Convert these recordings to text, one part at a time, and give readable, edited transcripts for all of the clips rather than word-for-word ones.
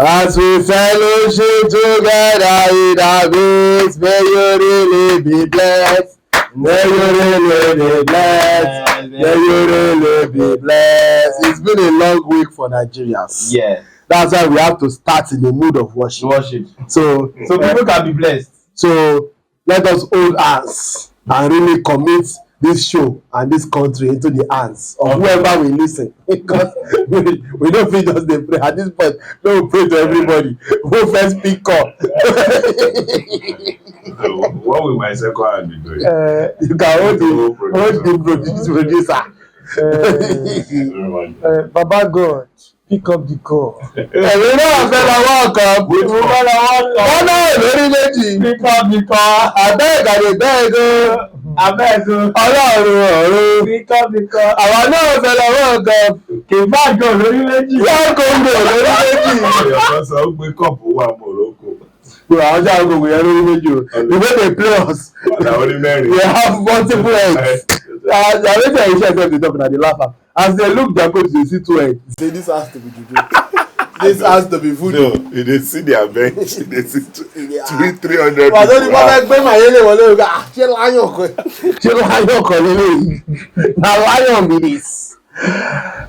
As we fellowship together in our midst, may you really be blessed. May you really be blessed. May you really be blessed. It's been a long week for Nigerians. Yeah. That's why we have to start in the mood of worship. So people can be blessed. So let us hold hands and really commit this show and this country into the hands of whoever we listen. Because we don't feel just dey pray at this point. Don't pray to everybody. Who first speak up? So what will my second hand be doing? You can hold the producer. Baba God, pick up the call. Ẹ̀yin náà fẹ́ lọ welcome. Wọ́n náà lórí méjì. Pick up the call. Abẹ́ẹ̀gàdé bẹ́ẹ̀gàn. Abẹ́ẹ̀gàn. Ọlọ́run ọ̀run. Pick up the call. Àwa náà fẹ́ lọ welcome. Kì í bá jọ lórí méjì. Wọ́n kò ń bò lórí méjì. Ọ̀yọ́ sọ pé kọ́ọ̀pù wà Morocco. Àwọn ọjà gbogbo yẹn lórí méjì o. The way they play us. Àwọn onímẹ́rin. They have multiple heads. Their later iṣẹ́ sef dey talk na dey laugh am. As they look their coach dey see two heads. Say this has to be juju. This has to be food. No, you dey see their bench. You dey see 300 Wà lórí wọ́n fẹ́ gbé màyélé wọlé o. Ṣé láyọ̀ kan lélẹ́yìí? Na lion be this.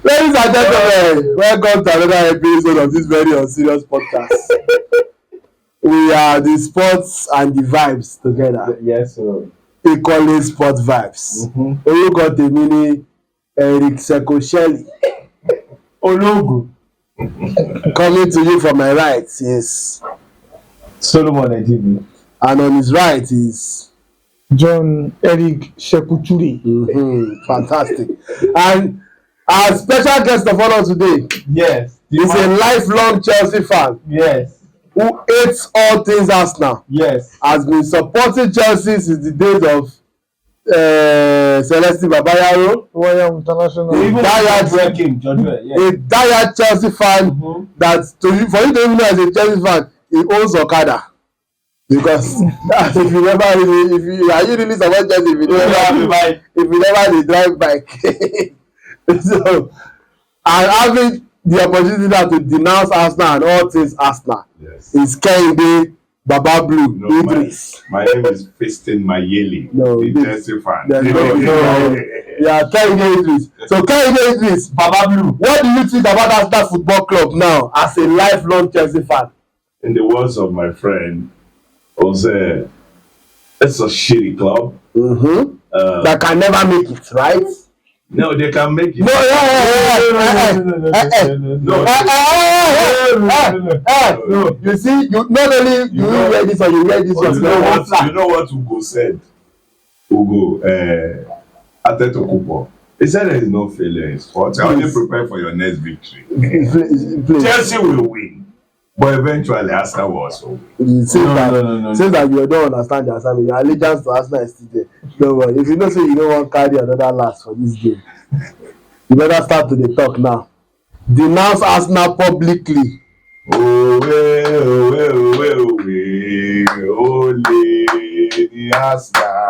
Ladies and gentlemen, welcome to another episode of this very unserious podcast. We are the sports and the vibes together. Yes, sir. We call it sport vibes. Orúkọ tèmi ni Eric Sekosheli. Ológun. Coming to you from my right is Solomon Edibi. and on his right is John Eric Shekuturi. Fantastic. And our special guest of honor today Yes. is a lifelong Chelsea fan Yes. who hates all things Arsenal. Yes. Has been supporting Chelsea since the days of Celestine Babayaro. Royal International. He Even died- King, Judge. Yes. A diehard Chelsea fan that for you to even know as a Chelsea fan, he owns Okada. Because if you never really, if you are you really support Chelsea if you never dey drive bike. So and having the opportunity now to denounce Arsenal and all things Arsenal is Kehinde Baba Blue Idris. My name is Fiston Mayele, the Chelsea fan. Yeah, Kehinde Idris. So Kehinde Idris, Baba Blue. what do you think about Arsenal Football Club now as a lifelong Chelsea fan? In the words of my friend, Jose, it's a shitty club. That can never make it, right? No, they can make it. No. You see, you not only you wear this or you wear this, you know what Ugo said? Ugo, Atetokounmpo. He said there is no failure in sports. I only prepare for your next victory. Chelsea will win, but eventually Arsenal will also win. Since that you don't understand the assignment, your allegiance to Arsenal is still there. Don't worry. If you know say you don't want to carry another last for this game, you better start to the talk now. Denounce Arsenal publicly. Arsenal.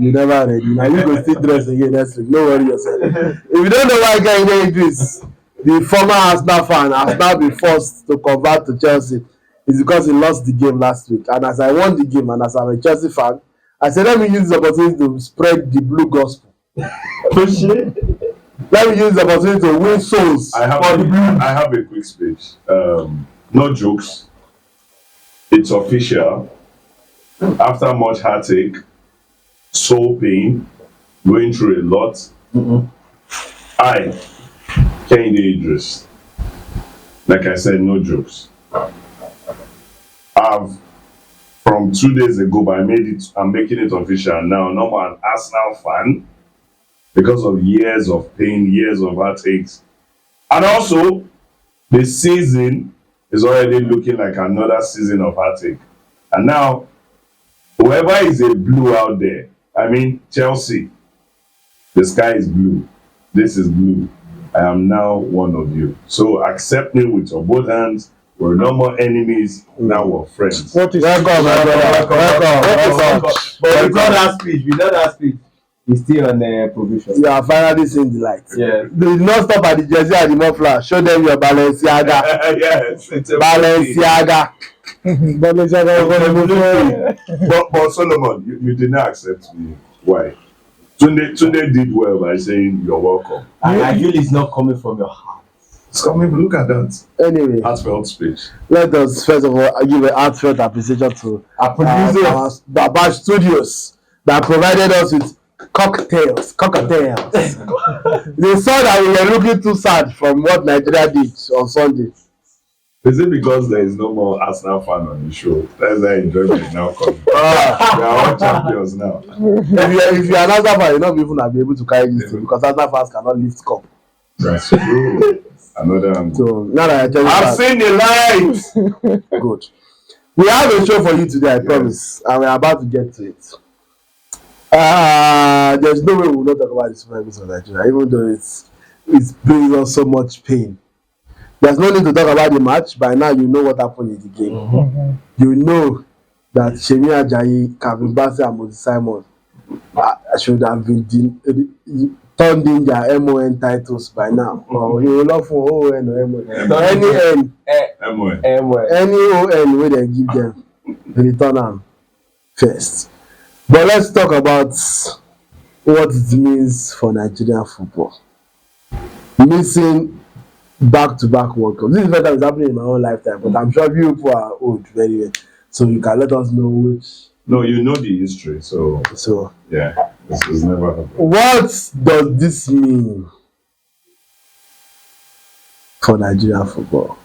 You never ready. Now you go still dress again next week. Don't worry yourself. If you don't know why Kehinde Idris, the former Arsenal fan, has now been forced to convert to Chelsea, is because he lost the game last week. And as I won the game and as I'm a Chelsea fan, I said let me use this opportunity to spread the blue gospel. Let me use the opportunity to win souls. I have a quick speech. No jokes. It's official. After much heartache, soul pain, going through a lot, I, Kehinde Idris, like I said, no jokes. From 2 days ago, but I'm making it official now. No more an Arsenal fan because of years of pain, years of heartaches. And also, the season is already looking like another season of heartache. And now, whoever is a blue out there, I mean, Chelsea, the sky is blue. This is blue. I am now one of you. So accept me with your both hands. We're no more enemies, now we're friends. What is welcome, my brother? Welcome. But we got that speech. He's still on probation. You are finally seeing the light. Yeah. Do not stop at the jersey and the muffler. Show them your Balenciaga. Yes, it's a Balenciaga. But Solomon, you did not accept me. Why? Tunde did well by saying you're welcome. And I feel it's not coming from your heart. It's coming. Look at that. Anyway, Heartfelt speech. let us first of all give an heartfelt appreciation to Our producer. our Babash Studios that provided us with cocktails. They saw that we were looking too sad from what Nigeria did on Sunday. Is it because there is no more Arsenal fan on the show? That's why enjoyment now coming. We are all champions now. If you are an Arsenal fan, you're not even be able to carry this thing because Arsenal fans cannot lift cup. That's true. Another angle. So now that I tell you I've that, seen the light. good. We have a show for you today, I promise, and we're about to get to it. There's no way we will not talk about this Olympics of Nigeria, even though it's bringing us so much pain. There's no need to talk about the match. By now, you know what happened in the game. Mm-hmm. You know that Shemi Ajayi, Calvin Bassey, and Moses Simon should have been turned in their MON titles by now. Or you will not for ON or MON. Any ON where they give them, they return them first. But let's talk about what it means for Nigerian football. Missing back-to-back World Cup. This is the first time it's happening in my own lifetime, but I'm sure you people are old very well. So you can let us know which. No, you know the history, so yeah, this has never happened. What does this mean for Nigerian football?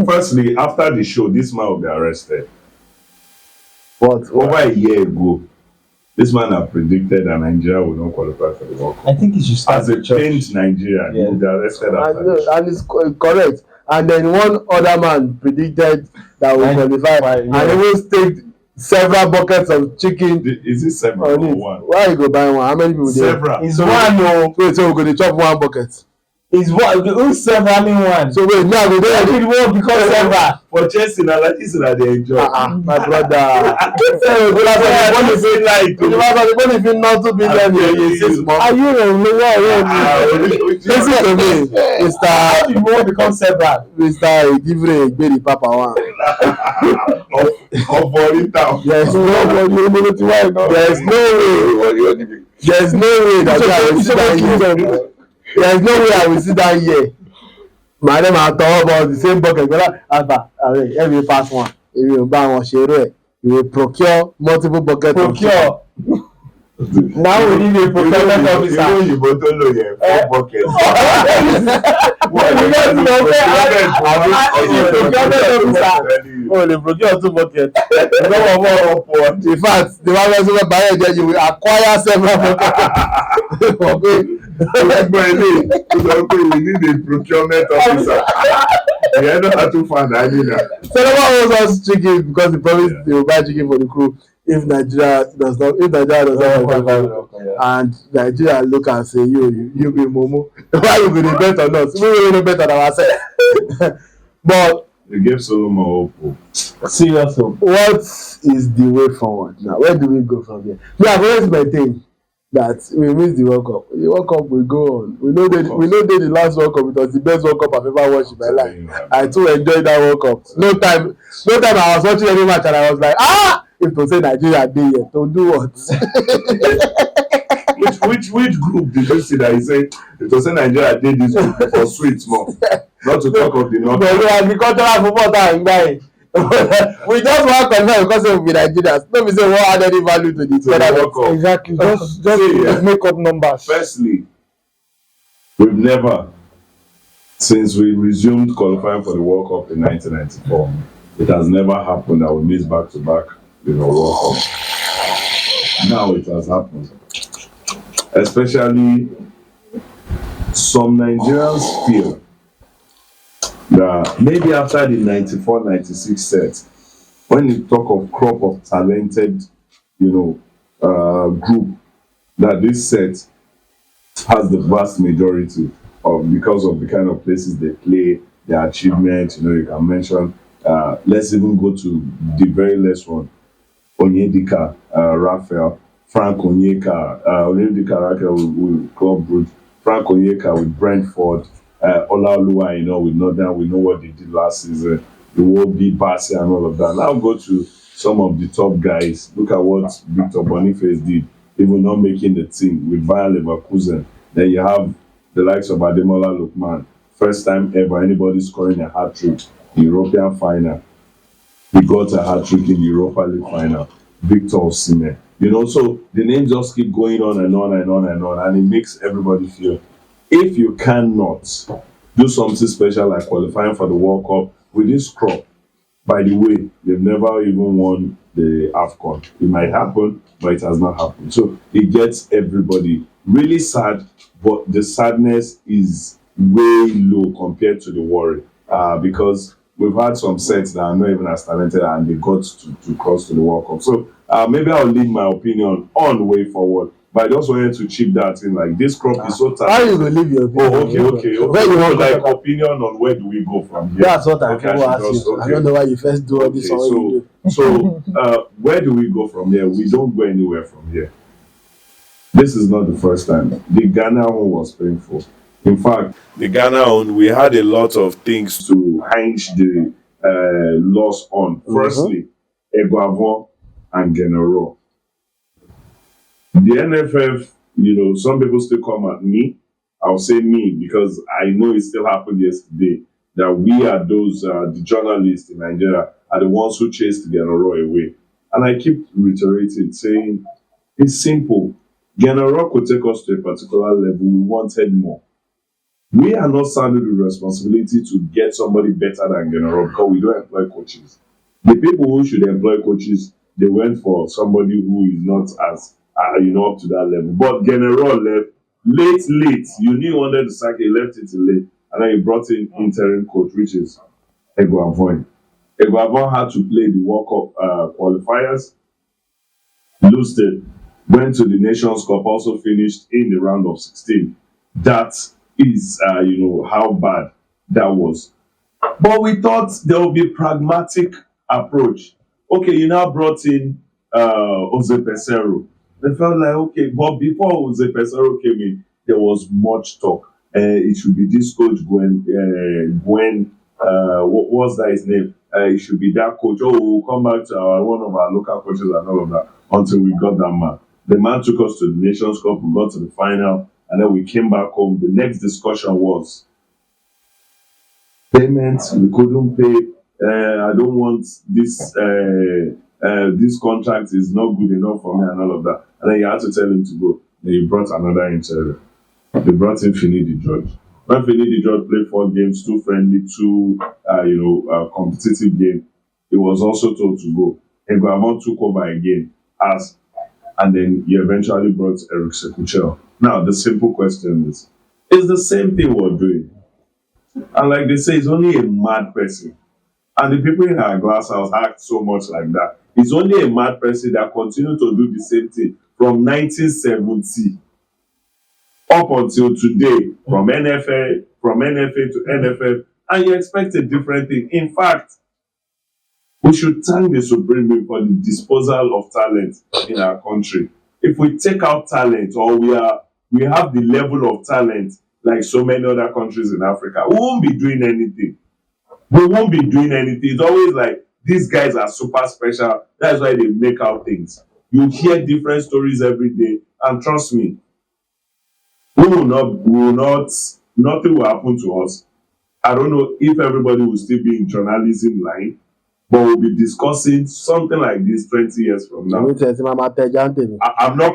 Firstly, after the show, this man will be arrested. What? Over a year ago, this man had predicted that Nigeria will not qualify for the World Cup. I think he should start As a pained Nigerian, he will be arrested after the show. And it's correct. And then one other man predicted that we qualify and even staked several buckets of chicken. Is it several or one? Why you go buy one? How many people there? Several. It's one. Wait, so we're going to chop one bucket. It's one. Who's several one? So wait, now we Why don't did one become several? For Chelsea, now like this, that they enjoy. my brother. When if you not to be there in 6 months. Are you listen to me, Mr. How did one become several? Mr. Igivre Egberi Papa one. Of Borita. There's no way that I will sit down here. There's no way I will sit down here. Madam, I talk about the same bucket. Every pass one. If you buy one share, you will procure multiple buckets. Procure. Now we need a procurement officer. You go to know your 4 buckets. Oh, they procure 2 buckets. In fact, the one who buy it, you will acquire several buckets. We need a procurement officer. Yeah, not how to find that. Solomon owes us chicken because he promised they will buy chicken for the crew if Nigeria does not qualify. And Nigeria look and say, you be Momo. Why you going to bet on us? We will not bet on ourselves. But you gave Solomon hope. Serious hope. What is the way forward now? Where do we go from here? I've always maintained that we miss the World Cup. The World Cup will go on. We know the last World Cup. It was the best World Cup I've ever watched in my life. I too enjoyed that World Cup. No time I was watching any match and I was like, if to say Nigeria dey here, to do what? which group did you see that he said it was Nigeria did this group for sweet more? Not to talk of the North. But we agricultural football time guy. We just want to confirm because we be Nigerians. No be say we add any value to the World Cup. Exactly. Just make up numbers. Firstly, we've never, since we resumed qualifying for the World Cup in 1994, it has never happened that we miss back-to-back, World Cup. Now it has happened. Especially, some Nigerians feel that maybe after the 94-96 set, when you talk of crop of talented, group, that this set has the vast majority of because of the kind of places they play, their achievements. You can mention. Let's even go to the very last one. Onyedika, Raphael, Frank Onyeka, Onyedika Raphael with Club Brugge, Frank Onyeka with Brentford, Olaoluwa, with Northern. We know what they did last season. The Iwobi, Bassi, and all of that. Now go to some of the top guys. Look at what Victor Boniface did, even not making the team with Bayer Leverkusen. Then you have the likes of Ademola Lookman. First time ever anybody scoring a hat trick in European final. He got a hat trick in the Europa League final. Victor Osimhen. So the names just keep going on and on and on and on, and it makes everybody feel if you cannot do something special like qualifying for the World Cup with this crop. By the way, they've never even won the AFCON. It might happen, but it has not happened. So it gets everybody really sad, but the sadness is way low compared to the worry. Because we've had some sets that are not even as talented and they got to cross to the World Cup. So maybe I'll leave my opinion on way forward. But I just wanted to chip that in. Like this crop is so How you talented. gonna leave your opinion? Okay. Where you want to Like talk opinion on where do we go from here? That's what I Okay, will I ask should you. just- I don't know why you first do all this. Okay, Or what you do. so where do we go from here? We don't go anywhere from here. This is not the first time. The Ghana one was painful. In fact, the Ghana one, we had a lot of things to hinge the loss on. Firstly, Eguavon and Genero. The NFF, some people still come at me. I'll say me because I know it still happened yesterday. That we are those, the journalists in Nigeria, are the ones who chased Genero away. And I keep reiterating, saying, it's simple. Genero could take us to a particular level. We wanted more. We are not saddled with responsibility to get somebody better than Genero because we don't employ coaches. The people who should employ coaches, they went for somebody who is not as up to that level. But Genero left late. You knew you wanted to sack, he left it late, and then he brought in interim coach, which is Eguavon. Eguavon had to play the World Cup qualifiers, lost it, went to the Nations Cup, also finished in the round of 16. That is, how bad that was. But we thought there would be a pragmatic approach. Okay, you now brought in Jose Pesero. They felt like, okay, but before Jose Pesero came in, there was much talk. It should be this coach, Gwen, what was that his name? It should be that coach. Oh, we'll come back to one of our local coaches and all of that until we got that man. The man took us to the Nations Cup, we got to the final, and then we came back home. The next discussion was payments. We couldn't pay. I don't want this. This contract is not good enough for me, and all of that. And then you had to tell him to go. Then you brought another interim. They brought in Finidi George. When Finidi George played 4 games, 2 friendly, 2 competitive games, he was also told to go. And Guamon took over again, and then you eventually brought Eric Sekuchel. Now the simple question is the same thing we're doing. And like they say, it's only a mad person. And the people in our glass house act so much like that. It's only a mad person that continue to do the same thing from 1970 up until today, from NFA to NFF, and you expect a different thing. In fact, we should thank the Supreme League for the disposal of talent in our country. If we take out talent, or we have the level of talent like so many other countries in Africa, we won't be doing anything. It's always like these guys are super special. That's why they make out things. You hear different stories every day, and trust me, nothing will happen to us. I don't know if everybody will still be in journalism line, but we'll be discussing something like this 20 years from now. I'm not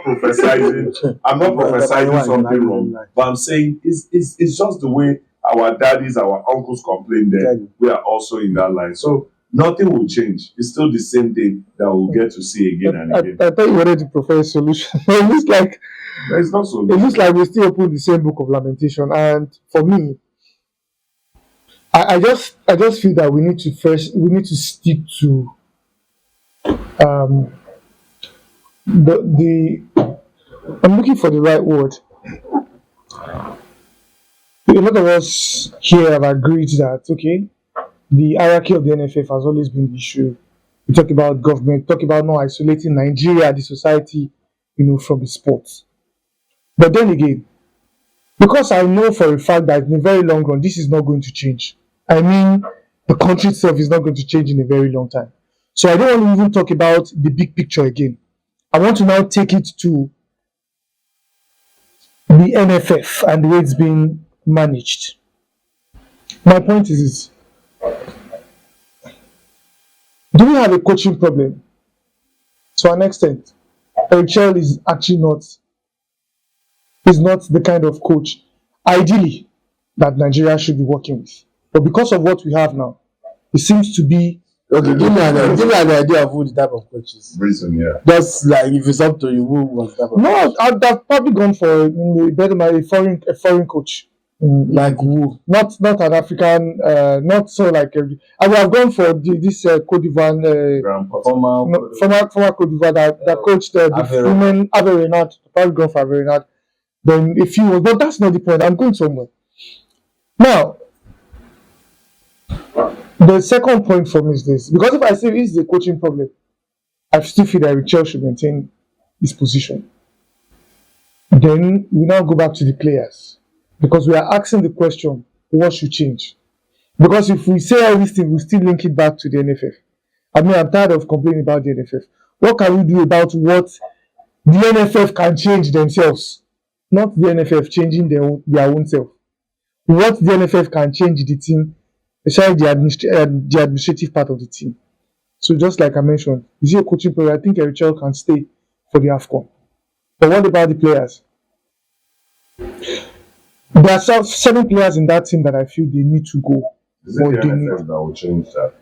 prophesizing. I'm not prophesizing something wrong, but I'm saying it's just the way our daddies, our uncles complain. Then we are also in that line. So nothing will change. It's still the same thing that we'll get to see again and again. I thought you wanted to prefer a solution. It looks like It's not so. it looks like we still open the same book of lamentation. And for me, I just feel that we need to stick to the I'm looking for the right word. A lot of us here have agreed that okay, the hierarchy of the NFF has always been the issue. We talk about government, talk about not isolating Nigeria, the society, from the sports. But then again, because I know for a fact that in the very long run, this is not going to change. I mean, the country itself is not going to change in a very long time. So I don't want to even talk about the big picture again. I want to now take it to the NFF and the way it's being managed. My point is this. Do we have a coaching problem? To an extent. Erichel is actually not the kind of coach, ideally, that Nigeria should be working with. But because of what we have now, it seems to be. Okay, give me an idea of who the type of coach is. Reason, yeah. Just like if it's up to you, who was the type of No, I've probably gone for a foreign coach. like who? Not an African, not so like. I would have gone for this Cote d'Ivoire, Grandpa. former Cote d'Ivoire that coached the women, Ave Renard. Probably gone for Ave Renard. Then a few, but that's not the point. I'm going somewhere. Now, the second point for me is this, because if I say this is a coaching problem, I still feel that Richel should maintain his position. Then we now go back to the players, because we are asking the question, what should change? Because if we say all these things, we still link it back to the NFF. I mean, I'm tired of complaining about the NFF. What can we do about what the NFF can change themselves? Not the NFF changing their own self. What the NFF can change the team, especially the administrative part of the team. So just like I mentioned, is he a coaching player? I think Erichel can stay for the AFCON. But what about the players? There are 7 players in that team that I feel they need to go. Is it the NFF that will change that?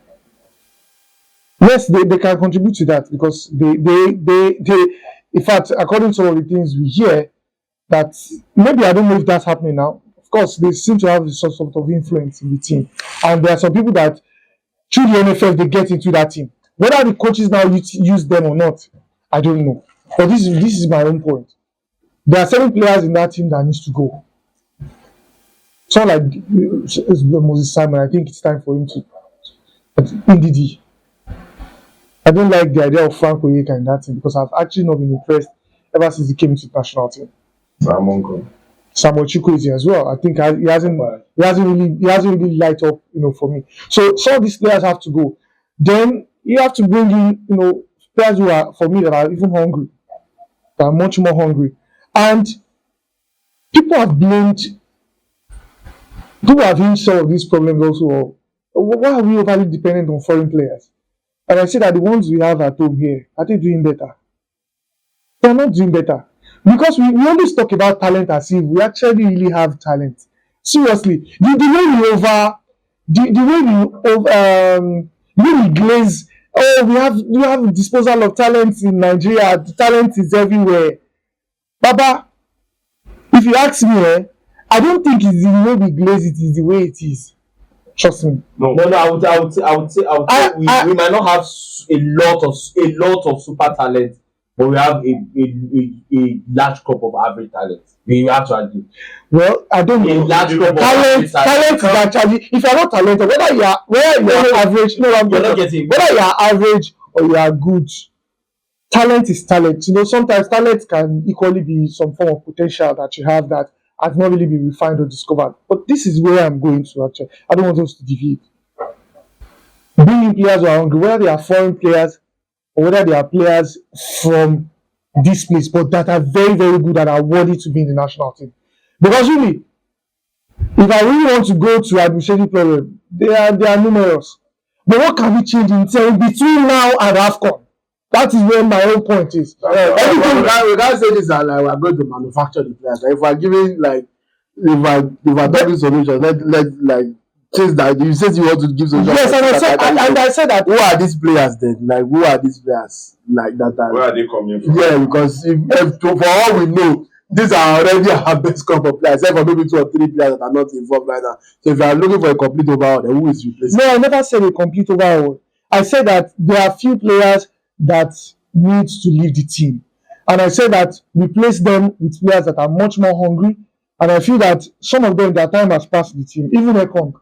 Yes, they can contribute to that, because they in fact, according to some of the things we hear, that maybe I don't know if that's happening now. Of course, they seem to have some sort of influence in the team, and there are some people that through the NFF they get into that team. Whether the coaches now use them or not, I don't know. But this is my own point. There are 7 players in that team that needs to go. Someone like Moses Simon, I think it's time for him to. Ndidi. I don't like the idea of Frank Oyeka in that team, because I've actually not been impressed ever since he came into the national team. Samuel Chukwueze as well. I think he hasn't really light up, for me. So some of these players have to go. Then you have to bring in, players who are, for me, that are even hungry, that are much more hungry. And people have hinged some of these problems also. Why are we overly dependent on foreign players? And I say that the ones we have at home here, are they doing better? They are not doing better. Because we always talk about talent as if we actually really have talent. Seriously, the way we glaze. Oh, we have disposal of talent in Nigeria. The talent is everywhere. Baba, if you ask me, I don't think it's the way we glaze it is the way it is. Trust me. No. I would say we might not have a lot of super talent, but we have a large crop of average talent. We have to agree. Well, I don't know. Talent is actually, if you're not talented, whether you are average, whether you are average or you are good, talent is talent. Sometimes talent can equally be some form of potential that you have that has not really been refined or discovered. But this is where I'm going to actually. I don't want us to deviate. Bringing players who are hungry, whether they are foreign players or whether they are players from this place, but that are very, very good and are worthy to be in the national team. Because really, if I really want to go to administrative problem, they are numerous. But what can we change in between now and AFCON? That is where my own point is. We can't say this and we are going to manufacture the players. If we are giving if we're talking solutions, let change that. You said you want to give solutions. Yes, and I said that. Who are these players then? Who are these players that? Where are they coming from? Yeah, because if for all we know, these are already our best crop of players, except for maybe 2 or 3 players that are not involved right now. So if you are looking for a complete overhaul, then who is replacing? No, I never said a complete overhaul. I said that there are few players that need to leave the team. And I said that replace them with players that are much more hungry. And I feel that some of them, their time has passed the team, even Ekong.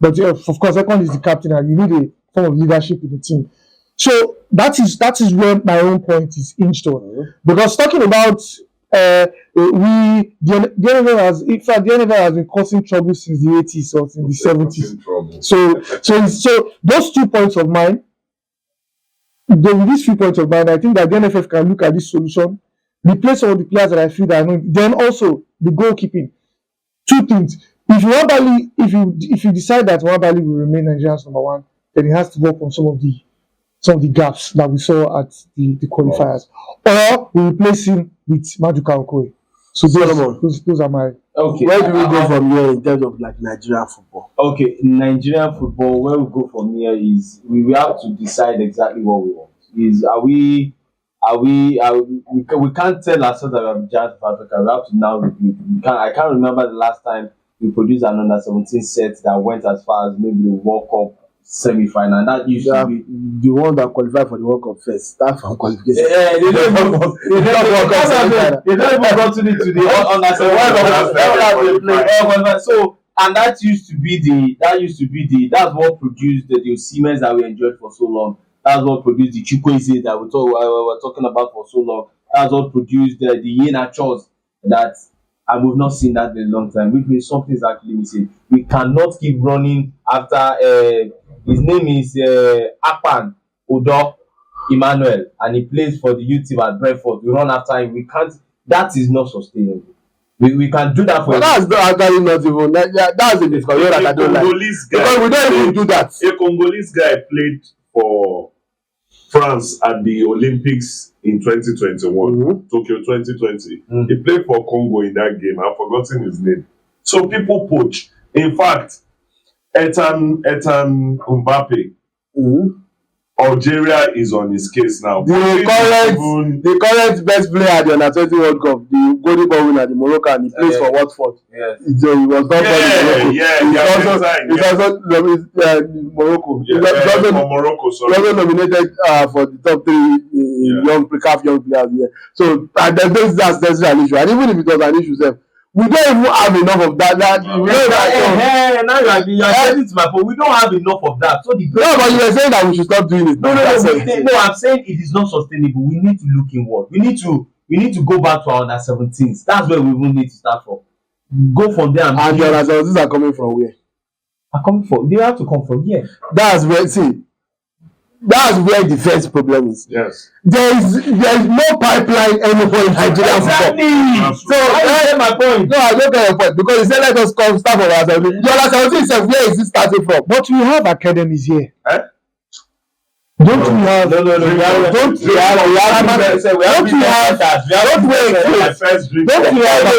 But of course, Ekong is the captain and you need a form of leadership in the team. So that is where my own point is hinged on. Because talking about the NFL has been causing trouble since the 80s or in the 70s. So those 2 points of mine, these 3 points of mine, I think that the NFF can look at this solution, replace some of the players that I feel that are not. Then also the goalkeeping. 2 things. If you decide that Nwabali will remain Nigeria's number 1, then he has to work on some of the gaps that we saw at the qualifiers, or we replace him with Maduka Okoye. So those are my. Okay. Where do we go from here in terms of like Nigerian football? Okay, Nigerian football. Where we go from here is we have to decide exactly what we want. We can't tell ourselves that we have Giants of Africa. We have to now review. I can't remember the last time we produced an under-17 set that went as far as maybe the World Cup semi-final. And that used to be the one that qualified for the World Cup first. Start from qualification. They don't even got to the under-17. So, and that used to be that's what produced the Siemens that we enjoyed for so long. That's what produced the Chukwueze that we were talking about for so long. That's what produced the Iheanachos that, and we've not seen that in a long time, which means something is actually missing. We cannot keep running after his name is Akpan Odo Emmanuel, and he plays for the youth team at Brentford. We run after him. We can't. That is not sustainable. We can do that for. That's actually not even. That's a discussion that I don't like. Because we don't even do that. A Congolese guy played for France at the Olympics in 2021, Tokyo 2020. He played for Congo in that game. I've forgotten his name. So people poach. In fact, Ethan Mbappe, Algeria is on his case now. The current best player at the Under-20 World Cup, the Golden Ball winner, the Moroccan, he plays for Watford. Yes. He was not for Morocco. He's also Morocco. He's also nominated for the top 3 CAF young players here. So that's an issue. And even if it was an issue, we don't even have enough of that. Now you are getting to my point. We don't have enough of that. So but you were saying that we should stop doing it. No. I'm saying it is not sustainable. We need to look inward. We need to go back to our under-17s. That's where we will need to start from. Go from there and the under-17s are coming from where? They have to come from here. That's where the first problem is. Yes. There is no pipeline anymore in Nigeria football. So that's my point. No, I don't get your point, because you said let us come start from our 17. Your 17 itself, where is it starting from? But we have academies here. Don't we have? No. Don't we have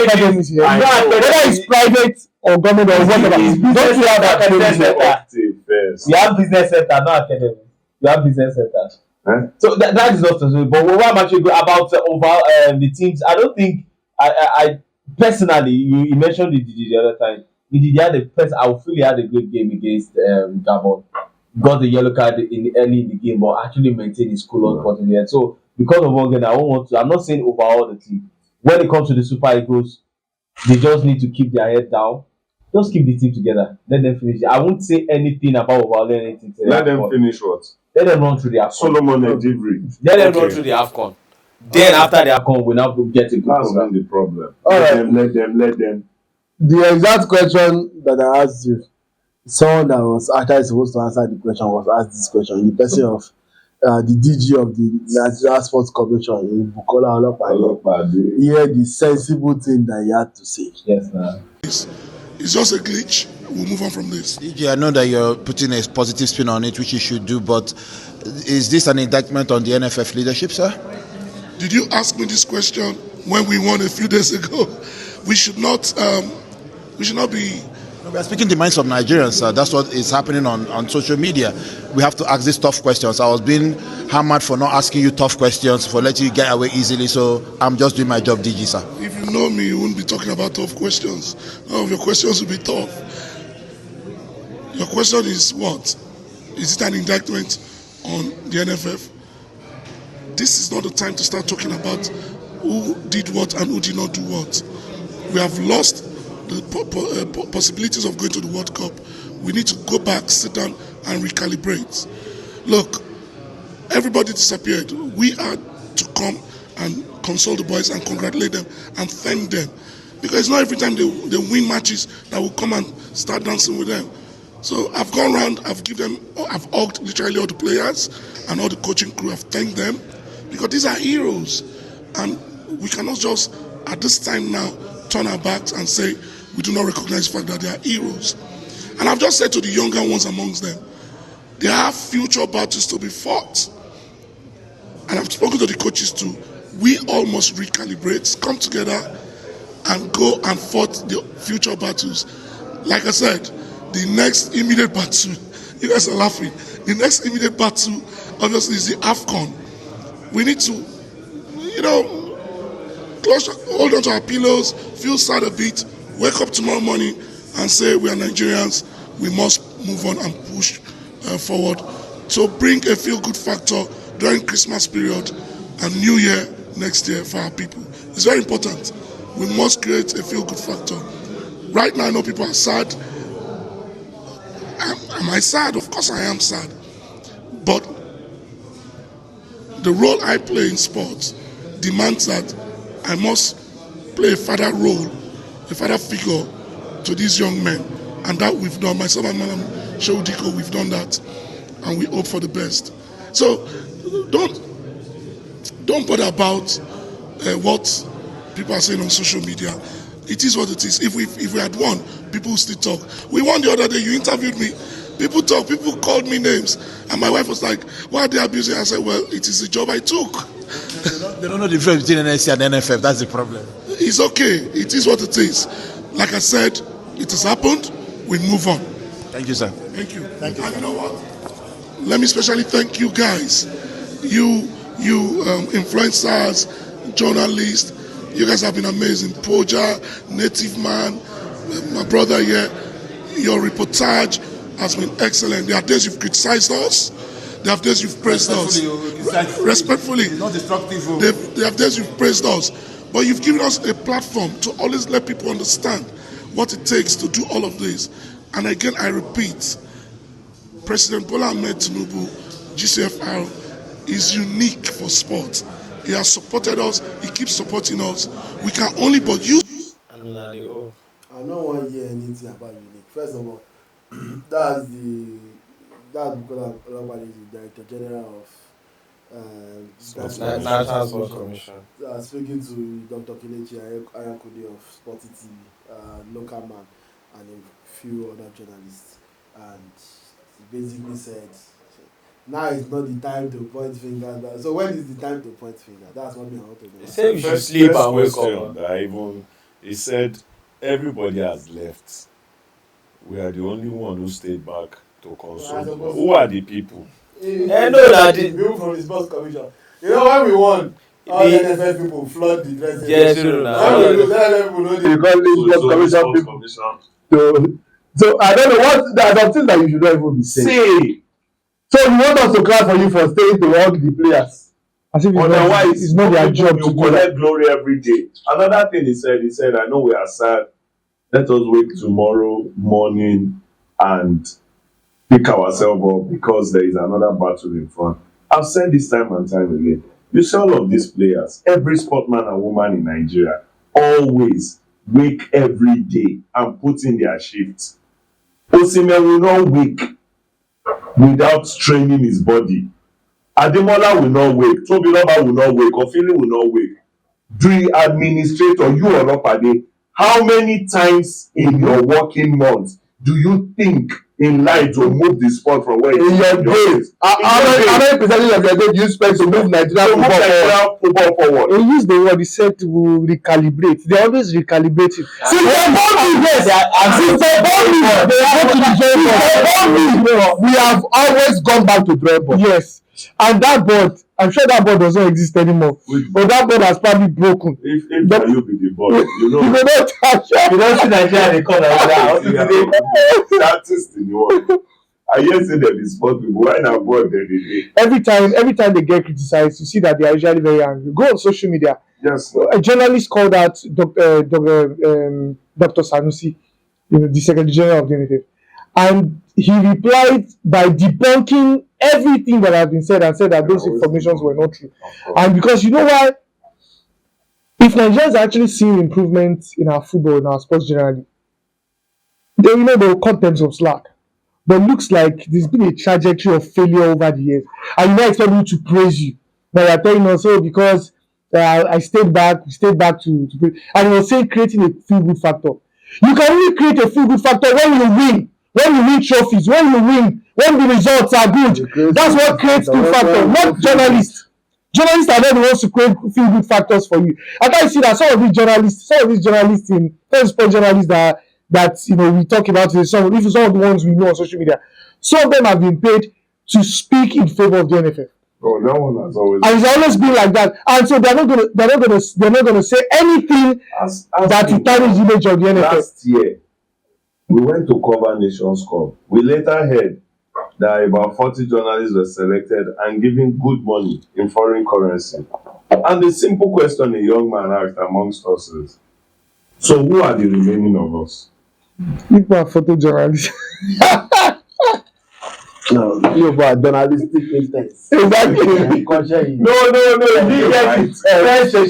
academies here? Whether it's private or government or whatever. Don't we have academies here? We have business center, not academy. We have business centers. So that is not so. But what I'm actually going about overall the teams, I don't think I personally, you mentioned the other time. He had a I would feel he had a good game against Gabon. Got the yellow card early in the game, but actually maintained his cool on in the end. So because of one game, I'm not saying overall the team. When it comes to the Super Eagles, they just need to keep their head down. Just keep the team together. Let them finish. I won't say anything about overall anything. Let them finish what? Let them run through the AFCON. Solomon Edivri. Let them run through the AFCON. Then after the AFCON, we now get a good program. That's the problem. Let them. The exact question that I asked you, someone that was actually supposed to answer the question was asked this question. The person of the DG of the Nigeria Sports Commission in Bukola Olopade. He had the sensible thing that he had to say. Yes, sir. It's just a glitch. We'll move on from this. DG, I know that you're putting a positive spin on it, which you should do, but is this an indictment on the NFF leadership, sir? Did you ask me this question when we won a few days ago? We should not be. We are speaking the minds of Nigerians, sir. That's what is happening on social media. We have to ask these tough questions. I was being hammered for not asking you tough questions, for letting you get away easily, so I'm just doing my job, DG, sir. If you know me, you wouldn't be talking about tough questions. None of your questions will be tough. Your question is what? Is it an indictment on the NFF? This is not the time to start talking about who did what and who did not do what. We have lost the possibilities of going to the World Cup. We need to go back, sit down and recalibrate. Look, everybody disappeared. We had to come and console the boys and congratulate them and thank them. Because it's not every time they win matches that will come and start dancing with them. So I've gone around, I've hugged literally all the players and all the coaching crew. I've thanked them because these are heroes. And we cannot just, at this time now, turn our backs and say we do not recognize the fact that they are heroes. And I've just said to the younger ones amongst them, there are future battles to be fought. And I've spoken to the coaches too. We all must recalibrate, come together and go and fight the future battles. Like I said, the next immediate battle, you guys are laughing, the next immediate battle obviously is the AFCON. We need to, hold on to our pillows, feel sad a bit, wake up tomorrow morning and say we are Nigerians, we must move on and push forward. So bring a feel-good factor during Christmas period and New Year next year for our people. It's very important. We must create a feel-good factor. Right now I know people are sad. Am I sad? Of course I am sad. But the role I play in sports demands that I must play a father role, a father figure to these young men. And that we've done. Myself and Madam Shewdiko, we've done that. And we hope for the best. So don't bother about what people are saying on social media. It is what it is. If we had won, people would still talk. We won the other day, you interviewed me. People talk, people called me names. And my wife was like, why are they abusing? I said, well, it is the job I took. They don't know the difference between NSC and NFF. That's the problem. It's okay. It is what it is. Like I said, it has happened. We move on. Thank you, sir. Thank you. Thank you. And you know what? Let me especially thank you guys. You influencers, journalists. You guys have been amazing. Poja, Native Man, my brother here. Your reportage has been excellent. There are days you've criticized us. There are days you've praised us. Respectfully. It's not destructive. There are days you've praised us. But you've given us a platform to always let people understand what it takes to do all of this. And again, I repeat, President Bola Ahmed Tinubu, GCFR, is unique for sports. He has supported us. He keeps supporting us. We can only but use. I don't want to hear anything about unique. First of all, that's because Olabade is the Director General of National Sports Commission. Speaking to Dr. Kelechi Ayakude of Sporty TV, local man, and a few other journalists, and he basically said, now is not the time to point fingers. So when is the time to point fingers? That's what I want to know. He said we should sleep and wake up. He said everybody has left. We are the only one who stayed back to console. Who are the people? No, that people from the sports commission. You know when we won, all the NFL people flood the dressing. Yes, So I don't know what. There are some things that you should not even be saying. So you want us to clap for you for staying to hug the players? As if otherwise, it's not their job to collect glory every day. Another thing he said, I know we are sad. Let us wake tomorrow morning and pick ourselves up because there is another battle in front. I've said this time and time again. You see all of these players, every sportman and woman in Nigeria, always wake every day and put in their shifts. Osimhen will not wake without straining his body. Ademola will not wake. Tobiloba will not wake. Ofili will not wake. The administrator, you Olopade, how many times in your working month do you think in life to move the sport from where it is? In your days. How many percentage of your day do you spend to move Nigerian football forward? He used the word, he said to recalibrate. They always recalibrate it. Since they born me, we have always gone back to drawing board. Yes. And that board, I'm sure that board does not exist anymore. But that board has probably broken. If you be the board, you know. You don't see Nigeria, they call that is the word. I hear say that the sport people, why not board they every time they get criticized, you see that they are usually very angry. Go on social media. Yes. A journalist called out Dr. Sanusi, the Secretary General of the NFF, and he replied by debunking everything that has been said and said that those informations were not true. And because you know why? If Nigerians are actually seeing improvements in our football, in our sports generally, they will cut them some slack. But it looks like there's been a trajectory of failure over the years. And you not expect people to praise you. But you're telling us, because I stayed back to praise. And you were saying creating a feel-good factor. You can only create a feel-good factor when you win trophies, when the results are good. That's what creates feel factor, not journalists. Journalists are not the ones to create feel-good factors for you. I can see that some of these journalists in sports journalists that we talk about, some of the ones we know on social media, some of them have been paid to speak in favor of the NFF. Oh, that one has always. And it's always been like that. And so they're not gonna say anything that will tarnish the image of the NFF. Last year, we went to cover Nations Cup. We later heard that about 40 journalists were selected and given good money in foreign currency. And the simple question a young man asked amongst us is, so who are the remaining of us? People are photojournalists. No, you about journalistic instance. Exactly. No, you didn't get it. First we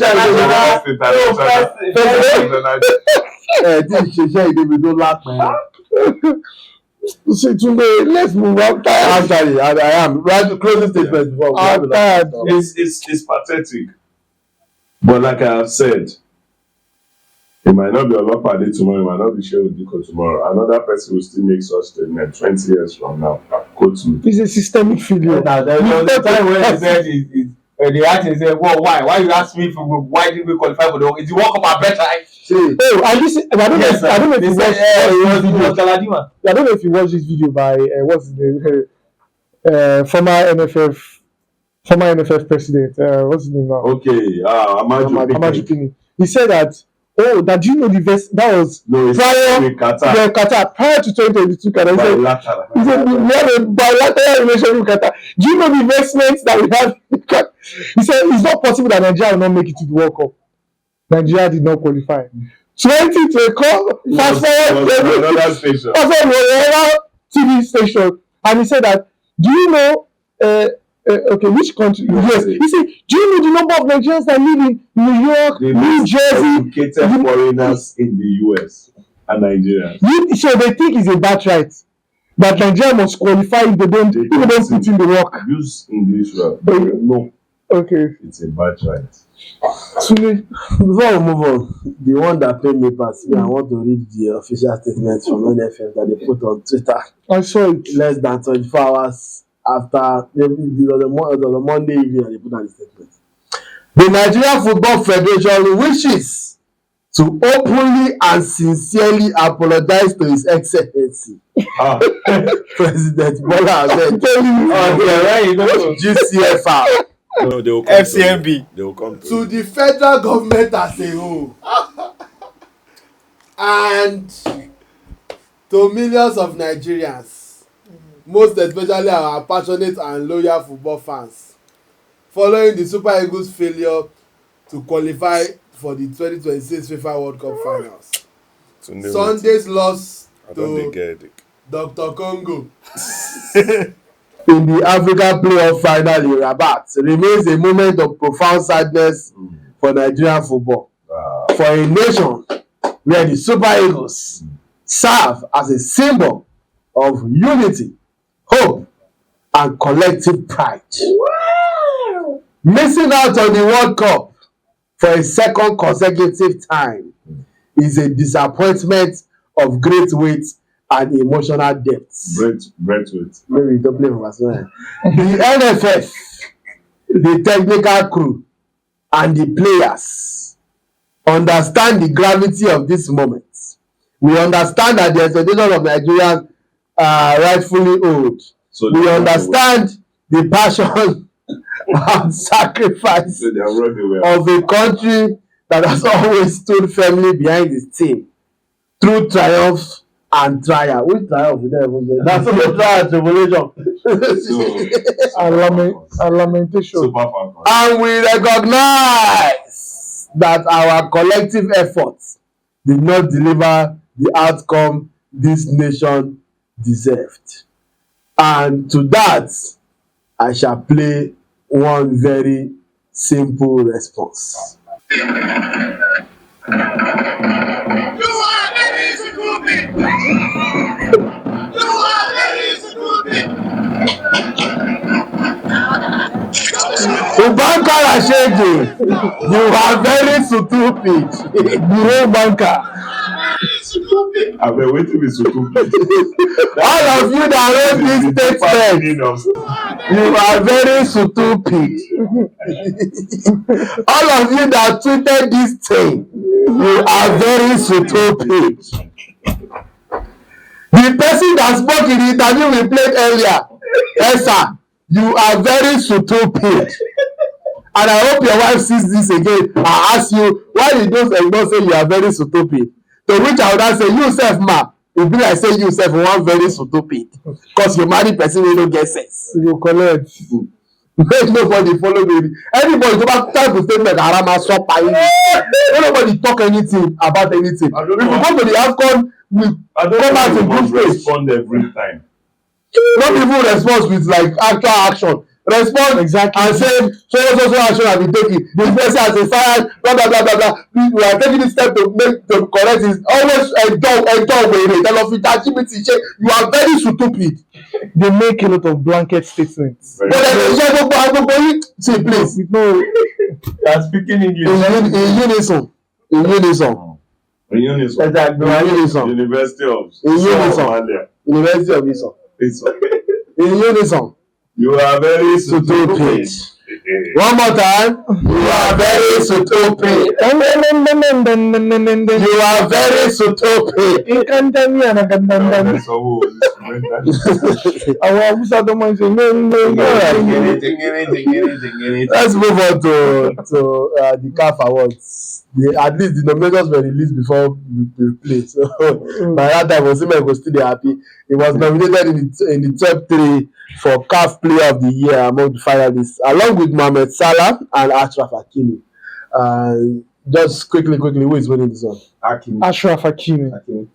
don't laugh, man. So today, let's move on. Actually, I am. Right, closing statement before we it's pathetic. But like I have said, it might not be Olopade tomorrow, it might not be Shehu Diko tomorrow. Another person will still make such statement 20 years from now. Quote me. It's a systemic failure. There was a time when he said the actor said, well, why you ask me why did we qualify for the is the World Cup better? I don't know if you watched this video by what's his name? Former NFF president. What's his name now? Okay, Amaju Pini. He said that do you know that was Qatar prior to 2022 Qatar. He said we have a bilateral relationship with Qatar. Do you know the investments that we have? He said it's not possible that Nigeria will not make it to the World Cup. Nigeria did not qualify. 2020 fast forward another station. Another TV station, and he said that do you know which country? Yes. He said, do you know the number of Nigerians that live in New York, New Jersey? Educated foreigners in the US and Nigerians. So they think it's a birthright that Nigeria must qualify if they don't put in the work. Use English well. No. Okay. It's a birthright. Before we move on, the one that paid me personally, I want to read the official statement from NFF that they put on Twitter. I saw it. Less than 24 hours after the Monday evening that they put on the statement. The Nigeria Football Federation wishes to openly and sincerely apologize to His Excellency President Bola Ahmed GCFR. No, they will come FCMB. They will come to the federal government as a whole and to millions of Nigerians, most especially our passionate and loyal football fans, following the Super Eagles' failure to qualify for the 2026 FIFA World Cup finals. Sunday's loss to Dr. Congo in the Africa Playoff final in Rabat remains a moment of profound sadness for Nigerian football. For a nation where the Super Eagles serve as a symbol of unity, hope, and collective pride. Wow. Missing out on the World Cup for a second consecutive time is a disappointment of great weight and emotional depth. Great weight. Maybe don't play for us. The NFF, the technical crew, and the players understand the gravity of this moment. We understand that the expectations of Nigerians are rightfully old. So we understand the passion and sacrifice of a country that has always stood firmly behind its team through triumph and trial. Which triumph is there? That's the trial and tribulation. And lamentation. And we recognize that our collective efforts did not deliver the outcome this nation deserved. And to that, I shall play one very simple response. You are very stupid. You are very stupid. Ubankara Shege, you are very stupid. Buro banker. I've been waiting with stupid. All of you that wrote this statement, you are very stupid. All of you that tweeted this thing, you are very stupid. The person that spoke in the interview we played earlier, Esa, you are very stupid. And I hope your wife sees this again and asks you, why did those elders say you are very stupid? To which I would not say, you self, ma. It be like say you self one very stupid. Because you marry person wey no get sense. You collect. Make nobody follow me. Anybody go back type of statement arama stop paying. Nobody talk anything about anything. If you go to the AFCON, we come out in good stage. Respond every time. Not even respond with like actual action. Respond Exactly. and say so action have been taken. This person has a fire, blah blah blah blah blah. We are taking this step to make to correct it. Always enjoy wey tell of it activity say you are very stupid. They make a lot of blanket statements. But then ṣe gbogbo yín see please. No. You are speaking English. In unison. In unison. University of Somalia. University of Ison. In unison. You are very Stupid. One more time. You are very stupid. You are very stupid. Àwọn Hausa tó máa ń ṣe Let's move on to the CAF Awards. At least the nominations were released before we play. So by that time, Osimhen was still happy. He was nominated in the top 3 for CAF Player of the Year among the finalists, along with Mohamed Salah and Achraf Hakimi. Just quickly, who is winning this one? Achraf Hakimi.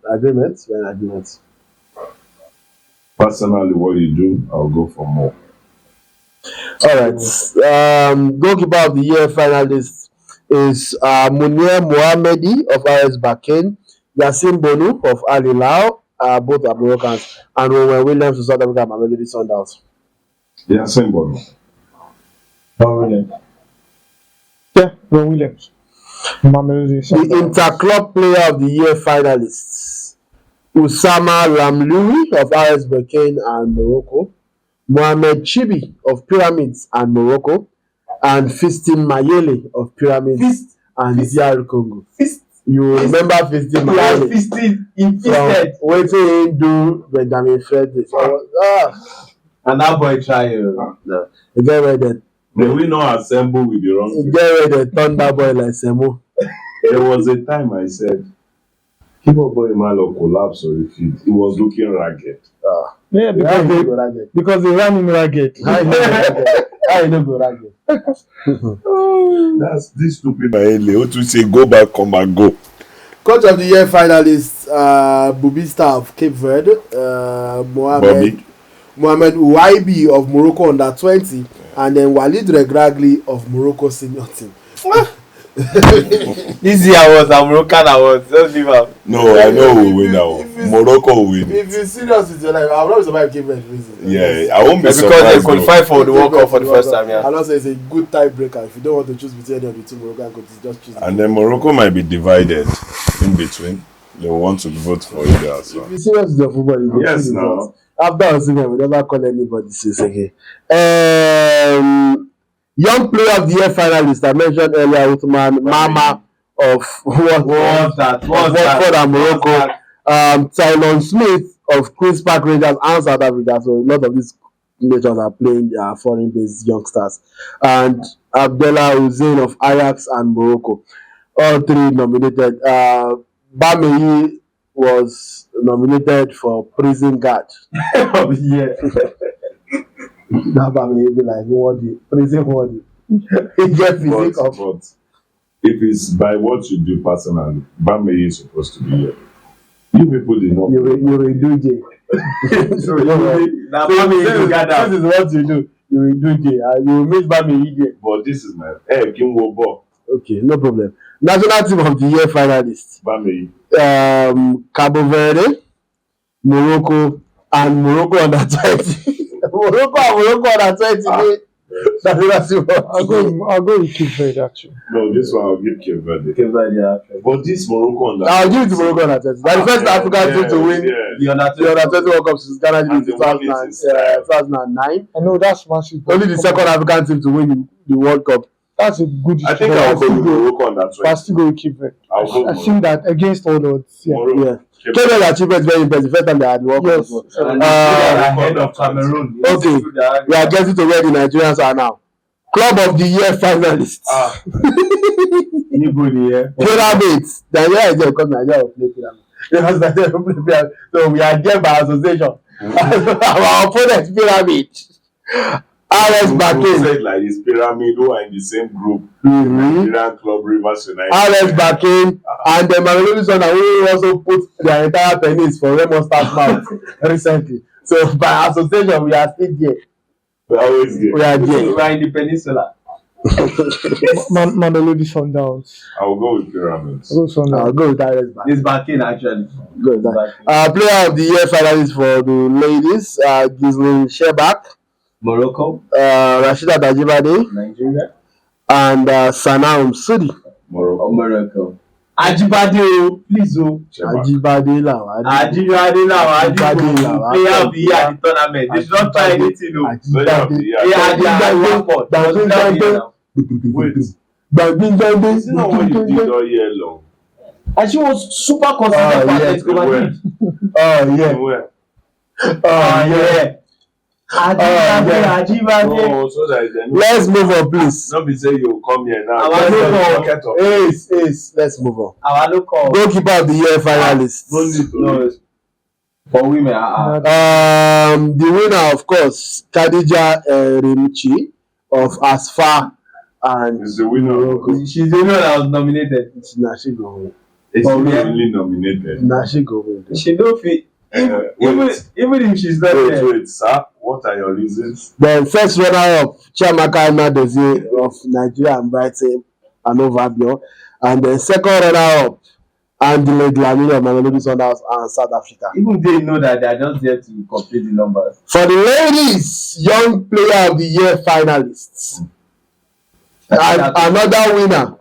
Agreement? When agreement? Personally, what you do, I'll go for more. All right. Goalkeeper of the Year finalists is Munir Mohamedi of RS Bakken, Yassin Bonu of Al Hilal, both are Moroccans, and Rowan Williams of South Africa, Mamelodi Sundowns. Yassin Bonu. Yeah, Ron Williams. The Interclub Player of the Year finalists: Usama Lamloui of RS Berkane and Morocco, Mohamed Chibi of Pyramids and Morocco, and Fistin Mayele of Pyramids and DR Congo. You remember Fistin Mayele? Fisted. Wetin he do Benjamin Frederick? And that boy try. No. You get where they May we not assemble with the wrong you get where they turn that boy like Semo. There was a time I said, Kibo Boy Malo collapsed or refused. He was looking ragged. Yeah, because they ran him ragged. I no go ragged. That's this stupid Maele. What to say, go back, come and go. Coach of the Year finalists: Bubista of Cape Verde, Mohamed Ouaibi of Morocco under 20, and then Walid Regragui of Morocco senior team. This year was a Moroccan award. Just leave out. No, I know we win now. Morocco will win. If you're serious with your life, I'm not surprised Cape Verde wins it. Yeah, I won't be surprised. Because they qualified for the World Cup for the first time. Yeah. And also, it's a good tiebreaker. If you don't want to choose between any of the two Moroccan coaches, just choose. And then Morocco might be divided in between. They will want to vote for either as well. If you're serious with your football, you go Yes, choose now. it. After Osimhen, we never call anybody since again. Young Player of the Year finalist I mentioned earlier, Uthman Mama of Watford and Morocco, Tylon Smith of Queen's Park Rangers and South Africa. So a lot of these nations are playing foreign-based youngsters, and Abdallah Hussein of Ajax and Morocco. All 3 nominated. Bameyi was nominated for prison guard of the year. That Bameyi be like worthy, prison worthy. He get physique of. But if it's by what you do personally, Bameyi is supposed to be here. You people did not. You will do J. Now, Bameyi This is what you do. you will do there. And you will meet Bami there. But this is my King Wobo. Okay, no problem. National team of the year finalists. Bami. Cabo Verde, Morocco, and Morocco under 20. Morocco under 20. I'll go with Cape Verde actually. No, this one I'll give Cape Verde. Cape Verde, actually. But this Morocco under I'll give it to Morocco under 20. That's the first African team to win The under the under 20 World Cup since Ghana did And it in they won it in style. 2009. I know that's massive. Only the second African team to win the World Cup. That's a good. I think but I'll go still with Morocco under 20. but I still go with Cape Verde. I'll go I with think that against all odds. Yeah. Morocco. Yeah. Cape Kenya's achievement is very impressive. First time they had the World Cup. Yes. And they are ahead of Cameroon. Okay, we are getting to where the Nigerians are now. Club of the year finalists. Anybody here? Pyramids. Nigeria is there because Nigeria will play pyramid. Because Nigeria will play pyramid. So we are there by association. Our opponent pyramid. RS Who Bakin. said like this pyramid who are in the same group. Mhm. Nigerian Club Rivers United. RS Bakin and the Mamelodi Sundowns who also put their entire pennies for Remo Stars mouth recently. So by association we are still there. We're always there. We are there. We are in the peninsula. Mamelodi Sundowns. I'll go with pyramids. Go Sundowns. I'll go with RS Bakin. It's back in, actually. Go with that. Player of the year finalists for the ladies, Ghislaine Shebak, Morocco, Rashida Ajibade, Nigeria, and Sanam Sudi. Morocco. Morocco. Ajibade, please, Ajibade Lawa. Ajibade now, Lawa. player of the year at the tournament. They should not try anything, no. Player of the year. They are their record. Wait, is it not what you did all year long? And she was super consistent for Atletico Madrid. Oh yeah. Where? Oh yeah. Ajibade. Oh, so that is the Let's move on, please. Not be say you come here now. Our local. Ace. Let's move on. Our local. Goalkeeper of the year finalists. No need to No, for women, The winner, of course, Khadija Rimchi of Asfa, and It's the winner. Morocco. she's the one that was nominated. It's Nashi go win. It's Oh, not yeah. only nominated. Nashi go win. She don't fit. Even if she's not Wait, there. sir. What are your reasons? Then first runner-up, Chiamaka Nadozie of Nigeria and Brighton and Ovabio. And then second runner-up, Andile Dlamini of Mamelodi Sundowns and South Africa. Even they know that they are just there to complete the numbers. For the ladies, Young Player of the Year finalists. And another winner,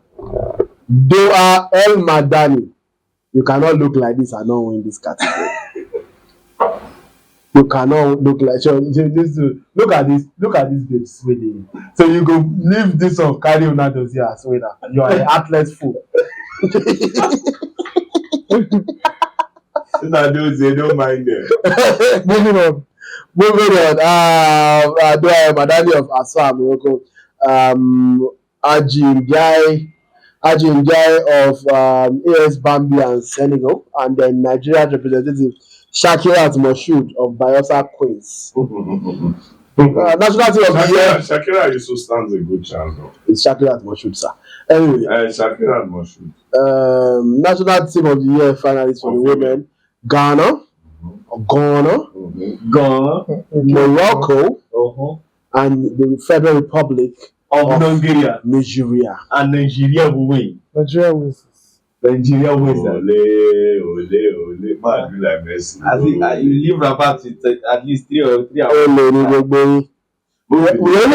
Doa El Madani. You cannot look like this and not win this category. You cannot look like look at this babes winning. So you go leave this one, carry Unadozie as winner. You are an athlete fool. They don't mind them. Moving on. Doa El Madani of Aswa, Morocco. Aji Njai of AS Bambi and Senegal, and then Nigerian representative Shakirat Moshood of Bayelsa Queens. National team of the year. Shakira also stands a good chance though. It's Shakirat Moshood, sir. Anyway, Shakira and Moshood. national team of the year finalists for the women: Ghana, Morocco, and the Federal Republic Of Nigeria. Nigeria. And Nigeria will win. Nigeria wins. Nigeria wins. Ole. Man, do like Messi. I think you leave Rabat with at least 3 hours. We only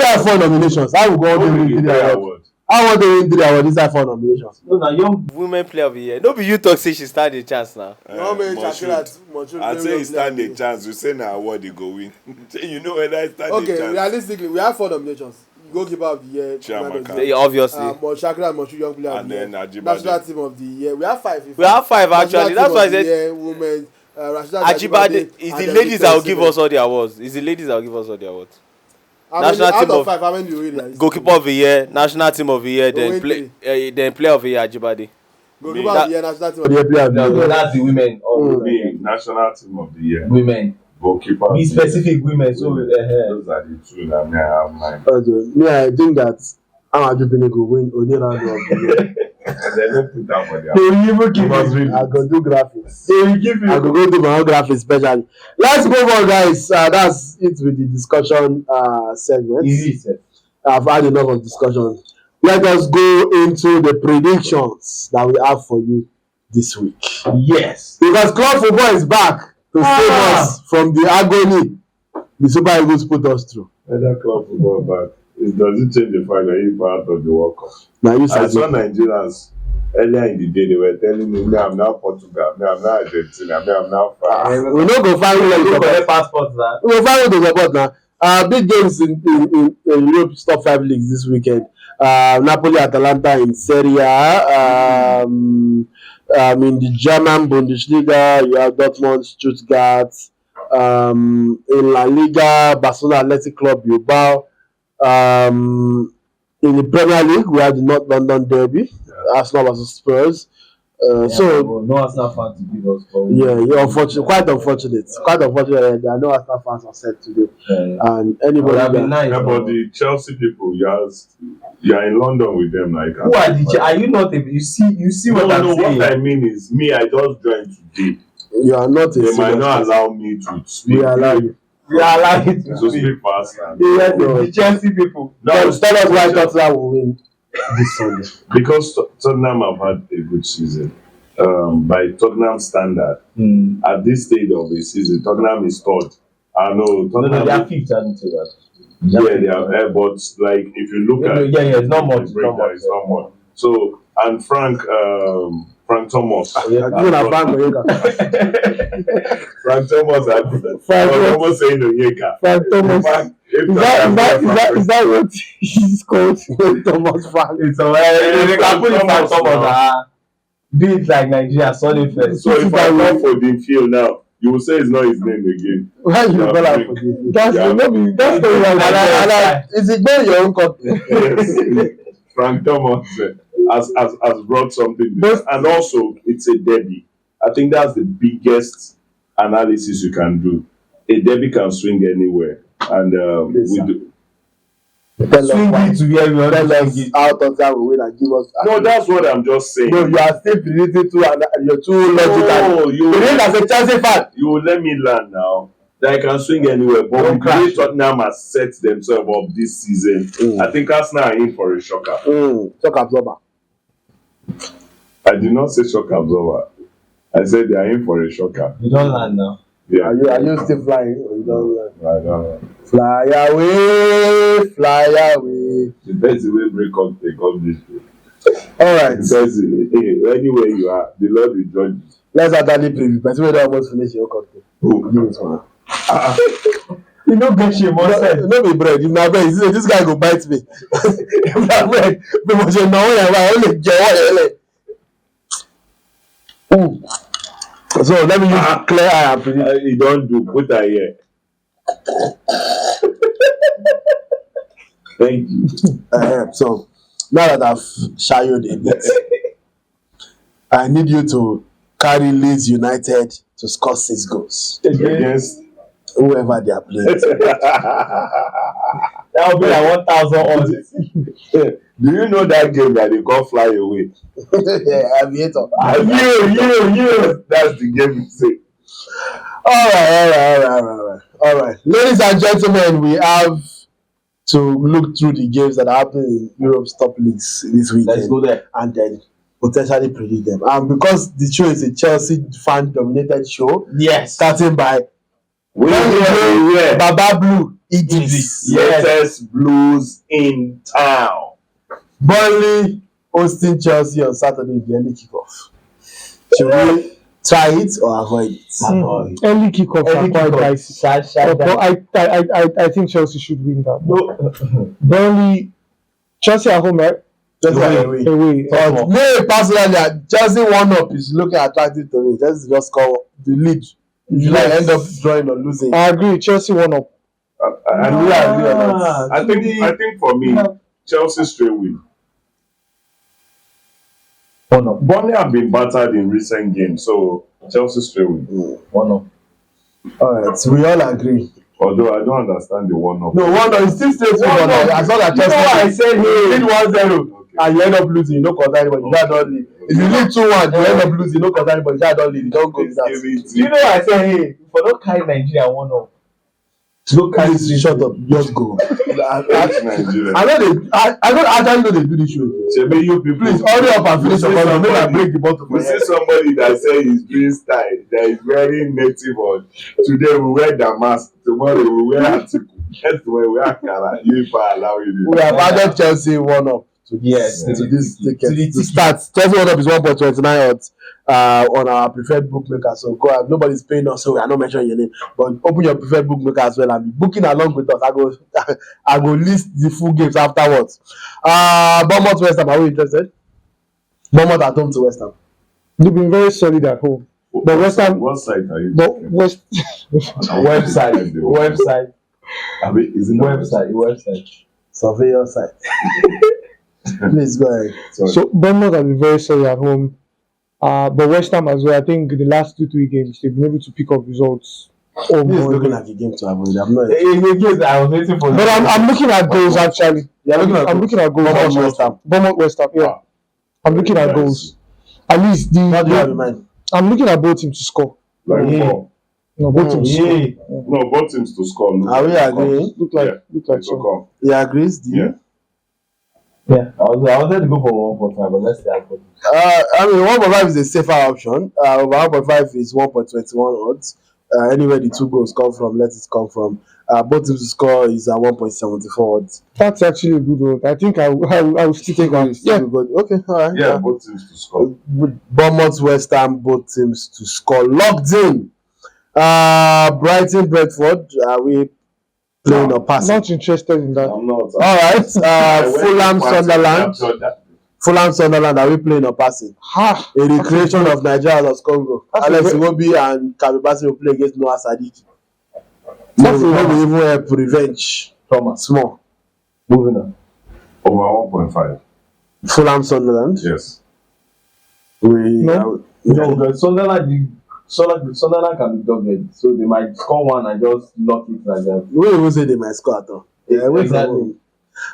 have 4 nominations. How we go on to win 3 awards? I want to win 3 awards. These are 4 nominations. No, now young Women player of the year. No be you talk say she stand a chance now. I say he stand a chance. You say na award he go win. You know whether he stand a Okay, chance. realistically, we have 4 nominations. Goalkeeper of the year, Chiamaka. Yeah, obviously. Shakira and Moshood, Young Player of And the Year. then Ajibade. National Team of the Year. We have 5. We have 5 actually. That's why I said year, women, Rashida Ajibade is the ladies that will give us all the awards. It's the ladies that will give us all the awards. National out team of of 5, how many do we realize? Goalkeeper of the year, national team of the year, then player of the year Ajibade. Goalkeeper of the year, National Team of the Year. No, that's the women. Me, national team of the year. Women. Goalkeeper. Be specific women. So those are the 2 that I have mine. Okay. Me, I think that Amaju Benego will win only round of the year. They don't put that for their. They will even give you. I go do graphics. They will give you. I go do my own graphics specially. Let's move on, guys. That's it with the discussion segment. I've had enough of discussion. Let us go into the predictions that we have for you this week. Yes. Because club football is back to save us from the agony the Super Eagles put us through. Whether club football back, does it change the fact that you're part of the World Cup? Now you I saw Nigerians earlier in the day, they were telling me, I'm now Portugal, I'm now Argentina, I'm now France. we no go find where you collect passports now. We go find where to support now. Big games in Europe's top 5 leagues this weekend. Napoli, Atalanta in Serie A. In the German Bundesliga, you have Dortmund, Stuttgart. In La Liga, Barcelona Athletic Club Bilbao. In the Premier League, we have the North London Derby, Arsenal versus Spurs. So no Arsenal fans to give us. Unfortunate, quite unfortunate. There are no Arsenal fans on set today, and anybody. Nice, but the Chelsea people, you are in London with them, like. Who are the? Are you not? You see what I'm saying? What I mean is, me, I just joined today. You are not. They might not allow me to speak. We allow you. We are allowed to speak fast. The Chelsea people. No, tell us why Tottenham will win this Sunday. Because Tottenham have had a good season. By Tottenham standard, at this stage of the season, Tottenham is third. I know Tottenham. They are fifth, aren't they? Yeah, they are. But like, if you look at it's not much. It's not much. So, and Frank Thomas. Frank Thomas. I was almost saying Onyeka. Frank Thomas. Is that what he's called? Thomas Frank. It's alright. Frank Thomas. Be it like Nigeria, solid first. So if I go for the field now, you will say it's not his name again. Why you call out for the field? That's the right. Is it not your own company? Yes. Frank Thomas has brought something. And also, it's a derby. I think that's the biggest analysis you can do. A derby can swing anywhere. And we do. Swing it to where we want to out of that way and give us. No, that's what I'm just saying. No, you are still predicting too, and you're too logical. No, you as a Chelsea fan. You will let me learn now. That I can swing anywhere, but the way Tottenham has set themselves up this season, I think Arsenal are in for a shocker. Shock absorber. I did not say shock absorber. I said they are in for a shocker. You don't land now. Yeah. Are you still flying? Or you don't land? I don't know. Fly away, fly away. The best way break up the country. All right. Because anywhere you are, the Lord will judge you. Let's actually preview. But we don't almost finish your country. Give us one. You know, get shame on set. No be bread. If na bread, this guy go bite me. If na bread, we must know where I only get one. So let me use clear eye and predict. You don't do. Put that here. Thank you. So now that I've shadowed a bit, I need you to carry Leeds United to score 6 goals against whoever they are playing. That will be like 1,000 odds. Do you know that game that they call Fly Away? Yeah, Aviator. You. That's the game you say. All right. Ladies and gentlemen, we have to look through the games that are happening in Europe's top leagues this weekend. Let's go there. And then potentially predict them. And because the show is a Chelsea fan-dominated show, yes, starting by Baba Blue Idris. Yes, Blues in town. Burnley hosting Chelsea on Saturday in the early kickoff. Should we try it or avoid it? Early kickoff are quite dicey. I think Chelsea should win that. No. Burnley, Chelsea at home, right? Away. But me personally, Chelsea 1-up is looking attractive to me. Chelsea just score the lead. If you end up drawing or losing. I agree. Chelsea 1-up. I agree on that. I think for me, Chelsea straight win. Burnley have been battered in recent games, so Chelsea straight win. 1-up. All right, so we all agree. Although I don't understand the 1-up. No, 1-up is still straight win. As long as Chelsea. I said he did 1-0. and you end up losing, you don't concern anybody, you don't lead. If you lead 2-1, you end up losing, you don't concern anybody, you don't lead, you don't go with that. You know, I say, hey, for no carry Nigeria 1-0. No please shut up, just go. Nigeria. I don't actually know they do this show. Shebi, you people, Please hurry up and finish your comment. Make I break the bottle for we see you. somebody that say he's doing style, that is very native on. Today we wear damask, tomorrow we wear article, next we wear Ankara. You if I allow you. We have added Chelsea 1-up. Yes, To this ticket. To start, Chelsea 1-up is 1.29 odds on our preferred bookmaker. So go ahead. Nobody's paying us, so we are not mentioning your name. But open your preferred bookmaker as well and be booking along with us. I go list the full games afterwards. Bournemouth West Ham, are we interested? Bournemouth at home to West Ham. They've been very solid at home. But West Ham. What site are you? But West. Website. I mean, is it not Website. Surveyor side. Please go ahead. Sorry. So Bournemouth have been very solid at home. But West Ham as well. I think the last 2-3 games they've been able to pick up results. This is looking like a game to avoid. I'm not. I was waiting for. But I'm looking at goals actually. You're looking at I'm looking at goals. Bournemouth West Ham. Bournemouth West Ham. Yeah. I'm looking at goals. At least What do you have in mind? I'm looking at both teams to score. Like four. No, both teams to score. No, both teams to score. No. Are we agreeing? Look like To so. come. He agrees. Do you? Yeah. Yeah, I wanted to go for 1.5, but let's say I got it. I mean, 1.5 is a safer option. Over 1.5 is 1.21 odds. Anywhere the two goals come from, let it come from. Both teams to score is at 1.74 odds. That's actually a good one. I think I will still take that. Yeah. Yeah. Good. Okay. All right. Yeah, both teams to score. Bournemouth, West Ham, both teams to score. Locked in. Brighton, Brentford. Are we playing or passing? Not interested in that. I'm not. All right. Fulham, Sunderland. Fulham, Sunderland. Are we playing or passing? Ha! A recreation of Nigeria versus Congo. That's Alex a Iwobi and Kabibasi will play against Noah Sadiq. That's So a- we even help revenge. Thomas. Small. Moving on. Over 1.5. Fulham, Sunderland. Yes. No. No, but Sunderland can be dogged, so they might score one and just lock it like that. We even say they might score at all. Yeah, wait for Exactly. home.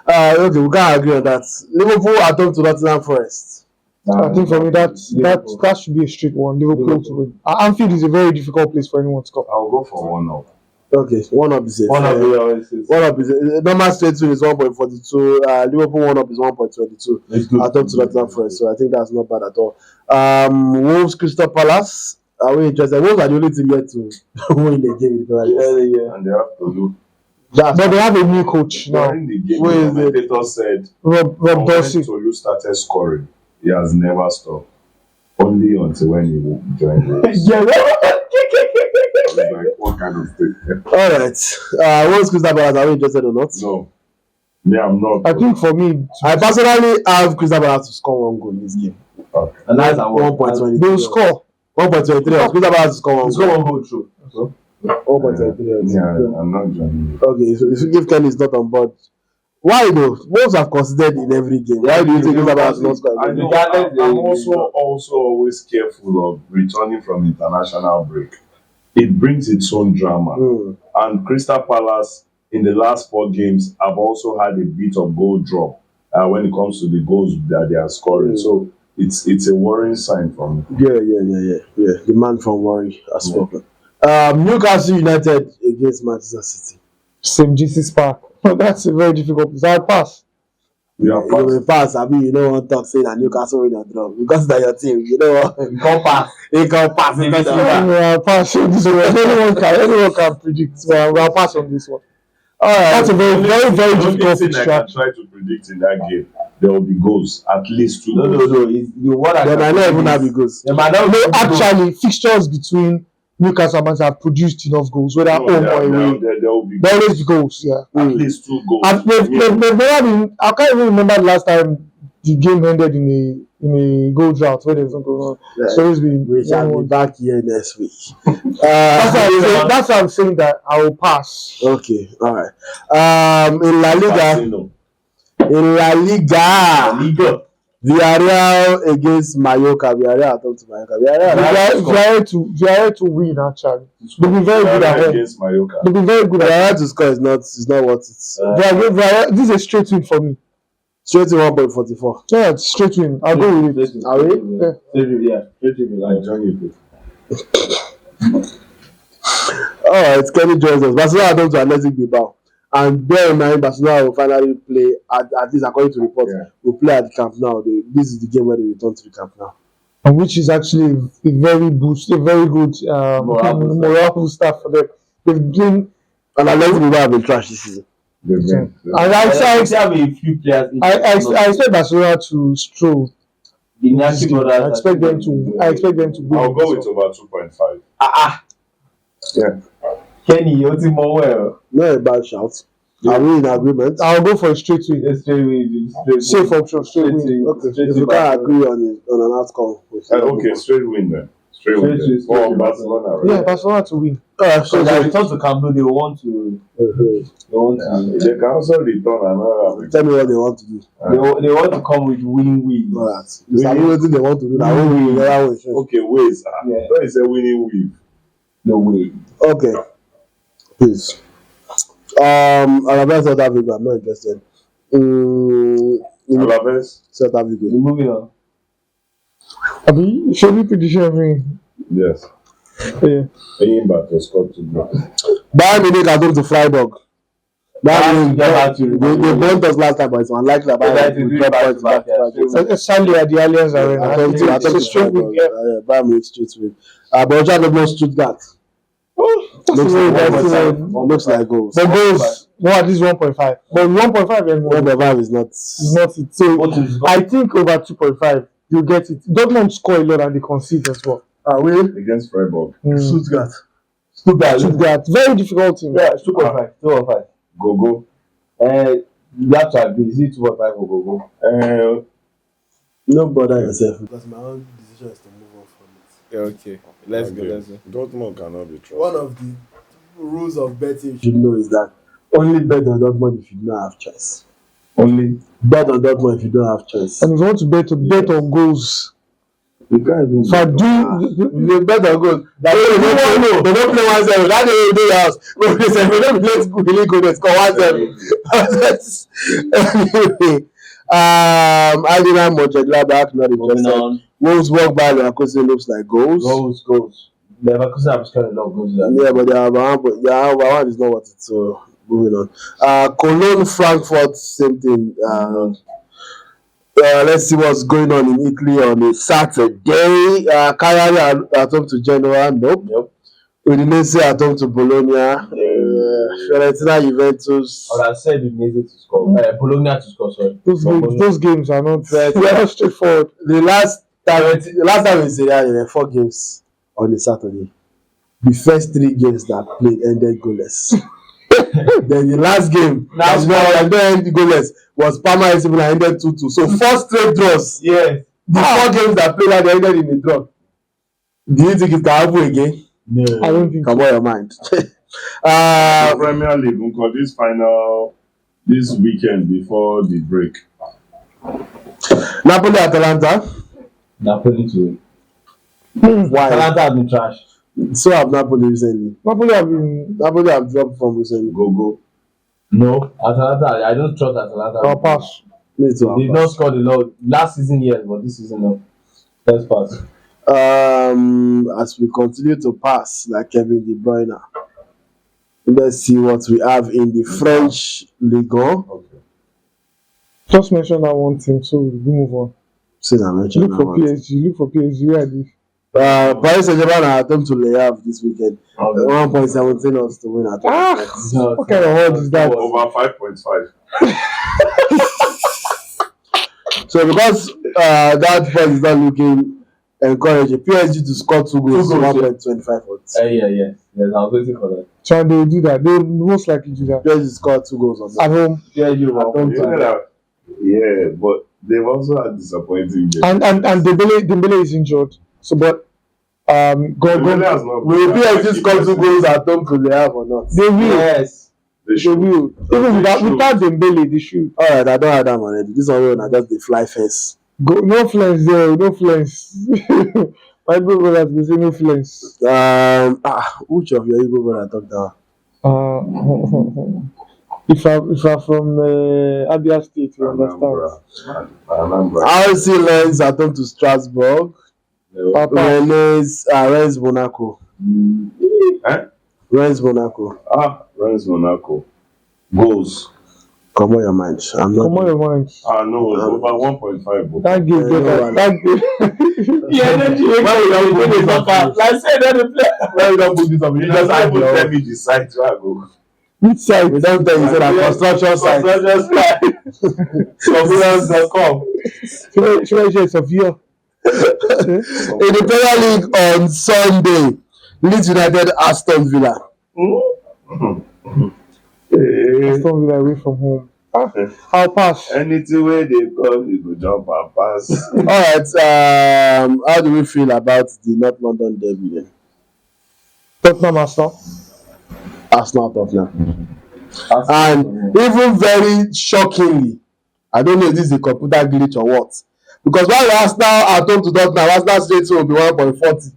Okay, we can't agree on that. Liverpool at home to Nottingham Forest. I think for me that should be a straight one. Liverpool to win. Anfield is a very difficult place for anyone to score. I'll go for 1-0. Okay, 1-up is One of the 1-up is normal straight win is 1.42. Liverpool 1-up is 1.22. At home to Nottingham Forest. So I think that's not bad at all. Wolves, Crystal Palace. Are we interested? Wolves are the only team yet to win the game. And they have to look. But they have a new coach now. During the game, Where the is it? commentator said, Rob when Dorsey. Tolu started scoring, he has never stopped. Only until when he joined Wolves. Yeah, I was like, what kind of thing? All right. Wolves, Crystal Palace. Are we interested or not? No. Yeah, I'm not. I think for me, I personally have Crystal Palace to score 1 goal in this game. Okay. and that's at 1.23. they will score. 1.23. Crystal Palace to score 1 Score goal. one goal through. 1.23. Yeah, I'm not joining. Okay, so if you give Kenny is not on board, why though? Wolves have considered in every game. Why do you think Crystal Palace not score I again? know, I'm also always careful of returning from international break. It brings its own drama. And Crystal Palace in the last 4 games have also had a bit of goal drop when it comes to the goals that they are scoring. So it's a worrying sign for me. Yeah. The man from Warri has spoken. Newcastle United against Manchester City. Same GC Park. That's a very difficult place. I'll pass. We are You will pass. I mean, you know what talk saying that Newcastle win or draw because that's your team. You know what? You can't pass. They can pass. It doesn't matter. I'll pass on this one. Anyone can predict. So I'll pass on this one. All right. That's a very The difficult only thing I fixture. can try to predict in that game, there will be goals, at least 2 No. goals. It's the one I They might not even have the goals. They might not No, even have actually, fixtures between Newcastle and Manchester have produced enough goals, whether No, home or away. there will be There always be goals, yeah. at least 2 goals. And they've never been. I can't even remember the last time the game ended in a goal drought where there's no goal. It's always been. We shall be 1-1. back here next week. That's why I'm saying that I will pass. Okay, all right. In La Liga, Liga. Villarreal against Mallorca. Villarreal at home to Mallorca. Villarreal to win actually. They've been very good at home. Against Mallorca. They've been very good at Villarreal to score is not worth it. Villarreal, this is a straight win for me. Straight to 1.44. Yeah, straight win. I'll go with it. Are we? Yeah. Straight to Like Johnny Pitt. Alright, Kenny joins us. Barcelona are down to Athletic Bilbao. And bear in mind, Barcelona will finally play, at least according to reports, will play at the Camp Nou. This is the game where they return to the Camp Nou. And which is actually a very good morale booster for them. They've been, And Athletic Bilbao have been trash this season. and I have a few players. I expect Barcelona to stroll. The Iñaki brothers. I expect them to win. I'll go with over 2.5. Yeah. Kenny, you're more well. Not a bad shout. Are we in agreement? I'll go for a straight win. Safe option, straight win. Okay. If we can't agree on an outcome, Okay, straight win then. Straight win. Straight For win. Barcelona, right? Yeah, Barcelona to win. So they return to Camp Nou, they want to. They can also return another. Tell me what they want to do. They want to come with win-win. Alright. It's what they want to do. That won't win. The other way. Okay, wait. When is a winning win? No way. Okay. Please. Alaves South Africa. I'm not interested. Alaves? South Africa. Moving on. Abi, show me prediction everything. Yes. Yeah. Paying back to Scott to go. Bayern Munich are going to Freiburg. They burnt us last time, but it's unlikely that Bayern will drop points back. Sadly, at the Allianz Arena. I thought to Straight win, yeah. Bayern Munich straight win. Borussia Dortmund Stuttgart. Looks like goals. But goals, no, at least 1.5. But 1.5 and 1.5 is not. It's not it. So I think over 2.5, you get it. Dortmund score a lot and they concede as well. Against Freiburg. Stuttgart. Very difficult team. Yeah, 2.5. 2.5. Go. You have to agree. Is it 2.5 or go? No bother yourself. Because my own decision is to move on from it. Yeah, okay. Let's go. Dortmund cannot be trusted. One of the rules of betting You should know is that only bet on Dortmund if you don't have choice. Only. Bet on Dortmund if you don't have choice. And if you want to bet on goals, You can't even if I do, You bet on goals. They don't play 1-0. That day they do your house. They don't play really good. They score 1-0. Anyway, Adina Mönchengladbach not interested. Wolfsburg by Leverkusen looks like goals. Goals. Leverkusen have scored a lot of goals. Yeah, but their one is not what it's so moving on. Cologne, Frankfurt, same thing. Let's see what's going on in Italy on a Saturday. Cagliari at home to Genoa. Nope. Udinese at home to Bologna. Fiorentina, Juventus. I said Udinese to score. Bologna to score. Sorry. those games are not very straightforward. The last time in Serie A, there were 4 games on a Saturday. The first 3 games that played ended goalless. Then the last game that ended goalless was Parma AC Milan ended 2-2. So 4 straight draws. Yes. The 4 games that played that ended in a draw. Do you think it can happen again? No. I don't think Come on your mind. Premier League, because this weekend before the break. Napoli, Atalanta. Napoli to Why? Atalanta have been trash. So have Napoli recently. Napoli have dropped from recently. Go. No, Atalanta. I don't trust Atalanta. I'll pass. Me too. They've not scored a lot. Last season, yes, but this season, no. Let's pass. As we continue to pass like Kevin De Bruyne, let's see what we have in the French Ligue 1. Okay. Just mention that one team, so we move on. Since I mentioned Look that for one. PSG. Where are they? Paris Saint-Germain are attempt to lay off this weekend. 1.17 odds to win at home. What kind of odds is that? Over 5.5. So because that point is not looking encouraging, PSG to score 2 goals, 1.25 odds. Yes, I was waiting for that. So they will do that. They will most likely do that. PSG scored 2 goals on At home. Yeah, but they've also had disappointing games. And Dembele is injured. So but Dembele has not will PSG score 2 goals at home to lay off or not? They will. Yes. They They will. Even without Dembele, they should. Alright, I don't have them already. This one will just the fly first. Go, no flames there, no flames. My Igbo brothers will say no flames. Which of your Igbo brother talk down? If I'm from Abia State, you understand. Anambra. RC Lens at home to Strasbourg. Rennes Monaco. Rennes Monaco. Rennes Monaco. Goals. Come on your mind. I'm not. Come on, your mind. No, it's over 1.5. That gives better. That gives. Yeah, energy. Why you don't put this up? Like say that the player. Why you don't put this up? You just have to tell me the site where I go. Which side? We don't tell you say that construction site. Surveillance.com. Should I say Sophia? In the Premier League on Sunday, Leeds United Aston Villa. Aston Villa away from home. I'll pass. Anything where they come, you go jump and pass. All right. How do we feel about the North London derby then? Tottenham Arsenal. Arsenal Tottenham. And even very shockingly, I don't know if this is a computer glitch or what. Because while Arsenal are home to Tottenham, Arsenal straight will be 1.40.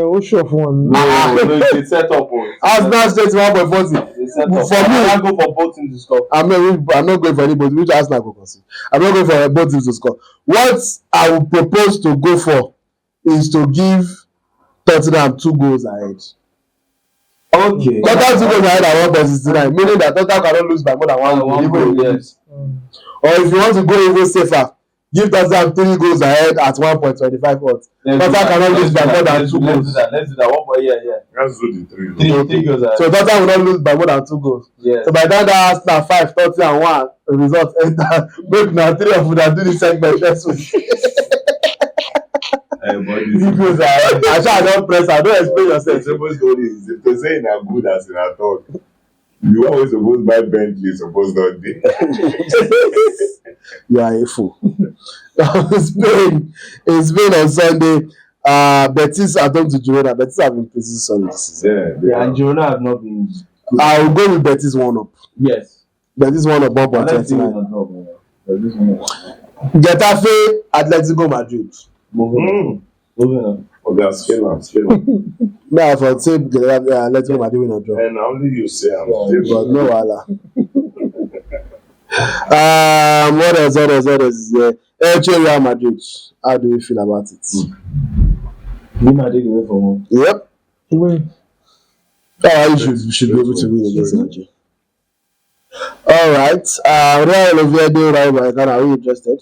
What's your phone? It's set up. Arsenal straight 1.40. For me, I go for both teams to score. I'm not going for anybody. Which Arsenal go concede? I'm not going for both teams to score. What I would propose to go for is to give Tottenham 2 goals ahead. Okay. Tottenham 2 goals ahead at 1.69, meaning that Tottenham cannot lose by more than 1 goal. Even yes. Or if you want to go even safer, give Tottenham 3 goals ahead at 1.25 odds. Tottenham cannot lose by more than 2 goals. Let's do that. 1 point, yeah. Let's do the 3. 3 goals ahead. So Tottenham will not lose by more than 2 goals. Yeah. So by the time that Arsenal 5, 30 and 1, the result enter. Make now 3 of them do this segment next week. 3 goals ahead. I don't press. I don't explain yourself. Supposed to is if they say in a good as in a thought. You always supposed to buy Bentley, supposed not be. You are a fool. Spain on Sunday. Betis are done to Girona. Betis have been pretty solid this season. Yeah, and Girona have not been good. I will go with Betis 1-up. Yes. Betis 1-up 1.29. Getafe, Atletico Madrid. Moving on. For their scale. Now for say Atletico Madrid win and draw. And only you say I'm but no wahala. What else? Elche Real Madrid. How do we feel about it? Real Madrid away from home. Yep. Win. You should be able to win against Elche. All right. Real Oviedo, Rayo Vallecano. Are you interested?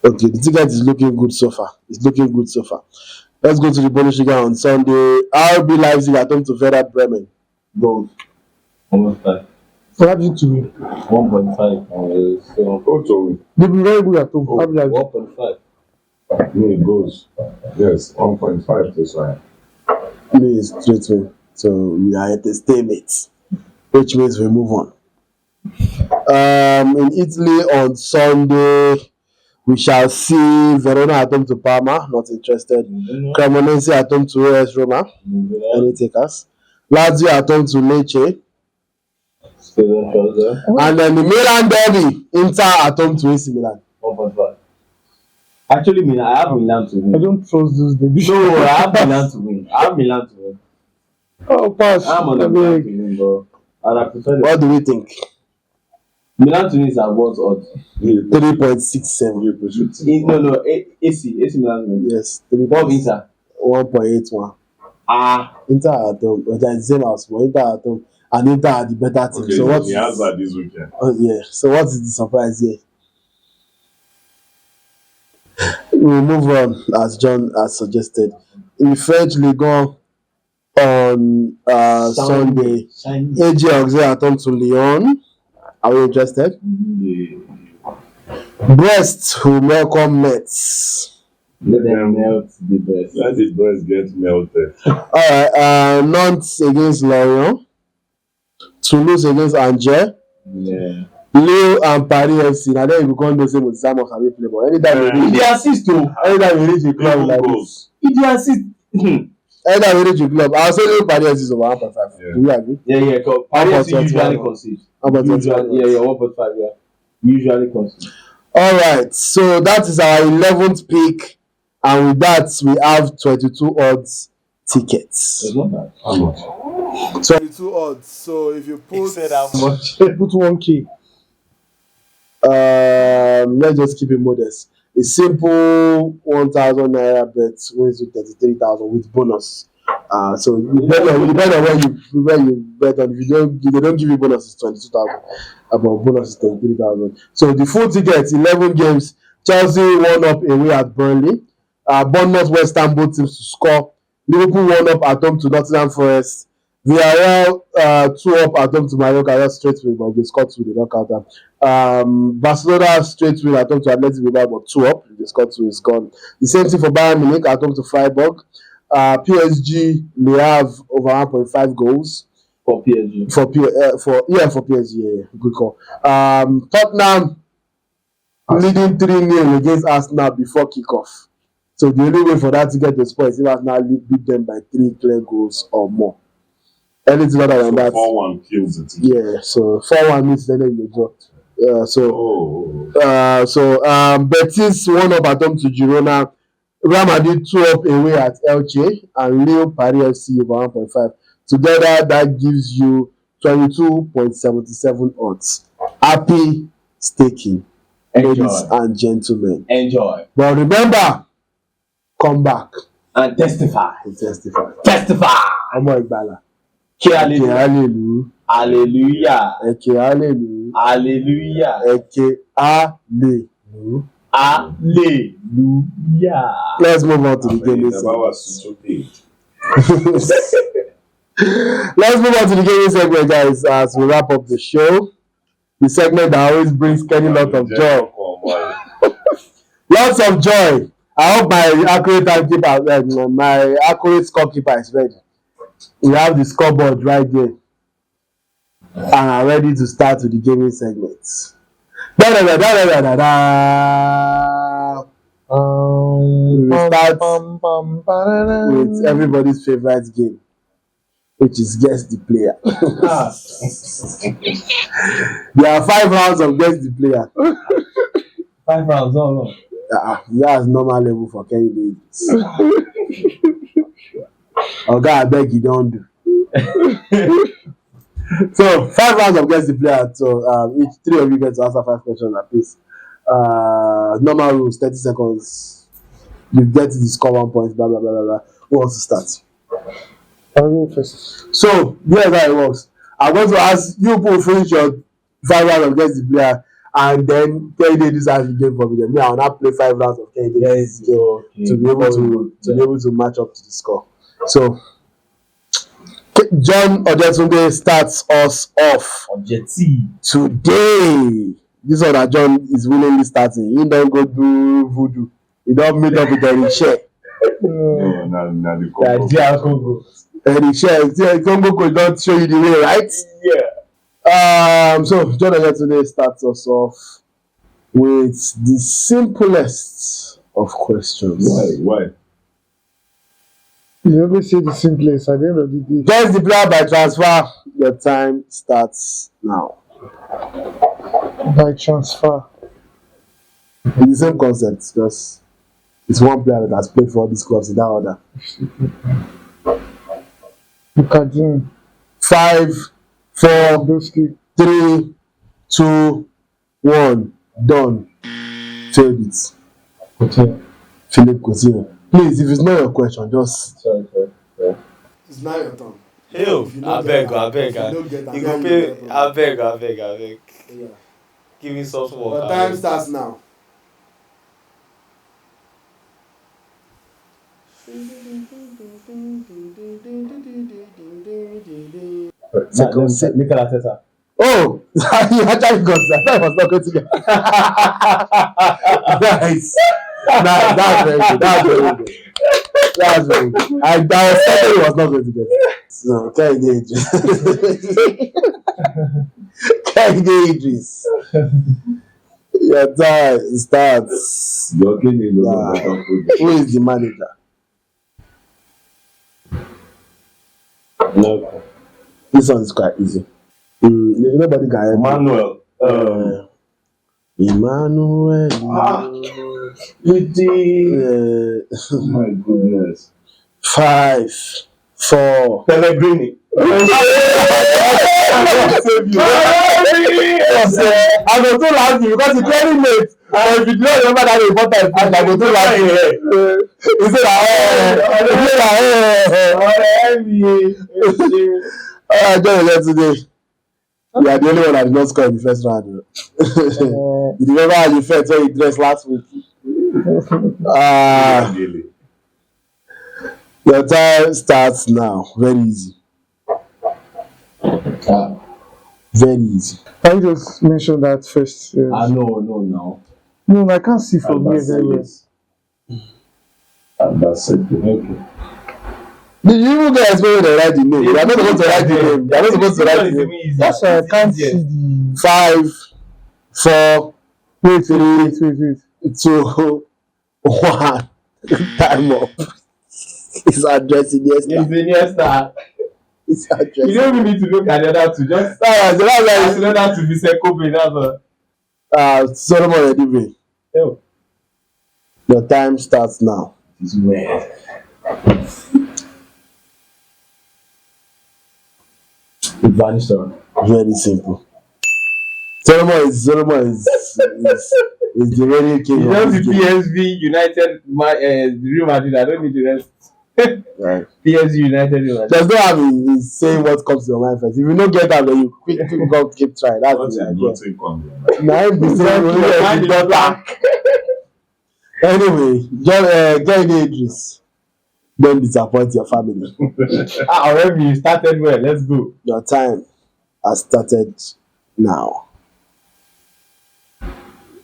Okay, the ticket is looking good so far. Let's go to the Bundesliga on Sunday. RB Leipzig at home to Werder Bremen. Goals. 1.5. Leipzig to win. 1.5. They've been very good at home. 1.5. Goals. Yes, 1.5 this one. Me is straight win. So we are at a stalemate, which means we move on. In Italy on Sunday, we shall see Verona at home to Parma. Not interested. Cremonese at home to AS Roma. Any takers? Lazio at home to Lecce. And then the Milan derby, Inter at home to AC Milan. 1.5. Actually, I have Milan to win. I don't trust those babies. No, I have Milan to win. Oh, pass. I'm on the Milan to win, bro. What do we think? Milan to win is at what odds? 3.67. No, AC Milan to win. Yes. What Inter? 1.81. Inter at home. But the same as well. Inter at home. And Inter are the better team. Okay, so what the answer this weekend. Yeah. So what is the surprise here? We'll move on as John has suggested. In French Ligue 1 on Sunday, AG Auxerre at home to Lyon. Are we interested? Brest will welcome Metz. Let them melt the Brest. Let the Brest get melted. Alright, Nantes against Lorient. Toulouse against Angers. Yeah. Lille and Paris FC. Now then you can't do the same with Sam Osabi play, but anytime He assist too. anytime you reach a club like this, He assist. anytime you reach a club, I'll say Lille Paris is over 1.5. Yeah. Do you agree? Yeah. Paris usually concede. Yeah, 1.5. Yeah, usually concede. All right, so that is our 11th pick, and with that we have 22 odds tickets. It's not bad. How much? 22 odds. So if you He put said how much? Put 1K. Let's just keep it modest. A simple 1,000 naira bet wins you 33,000 with bonus. So it depends on where you bet on. If they don't give you bonus, it's 22,000. But bonus is 33,000. So the full ticket, 11 games. Chelsea won up away at Burnley. Bournemouth, West Ham both teams to score. Liverpool won up at home to Nottingham Forest. Villarreal 2 up at home to Mallorca. That's straight win, but they scored 2, they don't count them. Barcelona straight win at home to Athletic Bilbao, but 2 up. They scored 2, is gone. The same thing for Bayern Munich at home to Freiburg. PSG, they have over 1.5 goals For PSG. for PSG. Yeah, good call. Tottenham leading 3-0 against Arsenal before kickoff. So the only way for that to get the spot is if Arsenal beat them by 3 clear goals or more. Anything other than that. 4-1 kills it. Yeah, so 4-1 means then you draw. Betis won up at home to Girona. Real Madrid 2 up away at Elche, and Lille Paris FC over 1.5. Together, that gives you 22.77 odds. Happy staking, ladies and gentlemen. Enjoy. But remember, come back and testify. Ọmọ Ìgbàlà. Hallelujah. Hallelujah. Hallelujah. Hallelujah. Hallelujah. Hallelujah. Hallelujah. Let's move on to the gaming segment. Let's move on to the gaming segment, guys, as we wrap up the show. The segment that always brings Kenny lots of joy. Lots of joy. I hope my accurate timekeeper, my accurate scorekeeper is ready. We have the scoreboard right there. And I'm ready to start with the gaming segments. We start with everybody's favorite game, which is Guess the Player. There are 5 rounds of Guess the Player. 5 rounds, no. That's normal level for Kenny Davis. Oga, I beg you don't do. So 5 rounds of Guess the Player. So each 3 of you get to answer 5 questions at least. Normal rules, 30 seconds. You get to score 1 point, blah blah blah blah blah. Who wants to start? I'll go first. So here's how it works. I'm going to ask you to finish your 5 rounds of Guess the Player, and then Kenny Davis has the game for me. Then I will not play 5 rounds of Kenny Davis game to be able to match up to the score. So John Ojetunde starts us off today. This one that John is willingly starting. He don't go do voodoo. He don't meet up with Eric Shea. Eric Shea, Congo could not show you the way, right? Yeah. So John Ojetunde starts us off with the simplest of questions. Why? You always say the simplest at the end of the day. Guess the player by transfer. Your time starts now. By transfer. It's the same concept, just it's one player that has played for all these clubs in that order. Look at him. 5, 4, 3, 2, 1. Done. Failed it. Okay. Philip Coutinho. Please, if it's not your question, just. Sorry. it's not your turn. Hell, I beg. You go pay. I beg. Yeah. Give me some more. But time starts now. Nicola Teta. Oh, you actually got that. I was not going to get. Nice. That's very good. That's very good. I was certain he was not going to get it. So, Kenny Idris. Your time starts. Your game is Who is the manager? No. This one is quite easy. Nobody can help. Manuel. Emmanuel. You did. Oh my goodness. 5, 4. Pellegrini. I go to laugh you because it's very late. But if you don't remember that important thing, I go to laugh you. He said, John, today. You are the only one that did not score in the first round. You remember how you felt when you dressed last week? Your time starts now. Very easy. Very easy. Can you just mention that first? No. No, I can't see from here very well. That's it. Okay. Did you even get explain when they write the name? They are not supposed to write the name. They are not supposed to write the name. That's why I can't see the 5, 4, wait. 2, 1. Time up. It's addressing yes. It's a yes star. It's addressing. You don't even need to look at the other two. Just so that's ask the other to be Kobe. That's all. Solomon Edibe. Oh. Your time starts now. It's weird. It vanished on. Very simple. Solomon is the radio king. You know the PSV United, Real Madrid. I don't need the rest. Right. PSV United. Real Madrid. There's no harm in saying what comes to your mind first. If you don't get that, then you quick go keep trying. That's the idea. Now be saying back. Anyway, get Idris. Don't disappoint your family. Already you started well. Let's go. Your time has started now.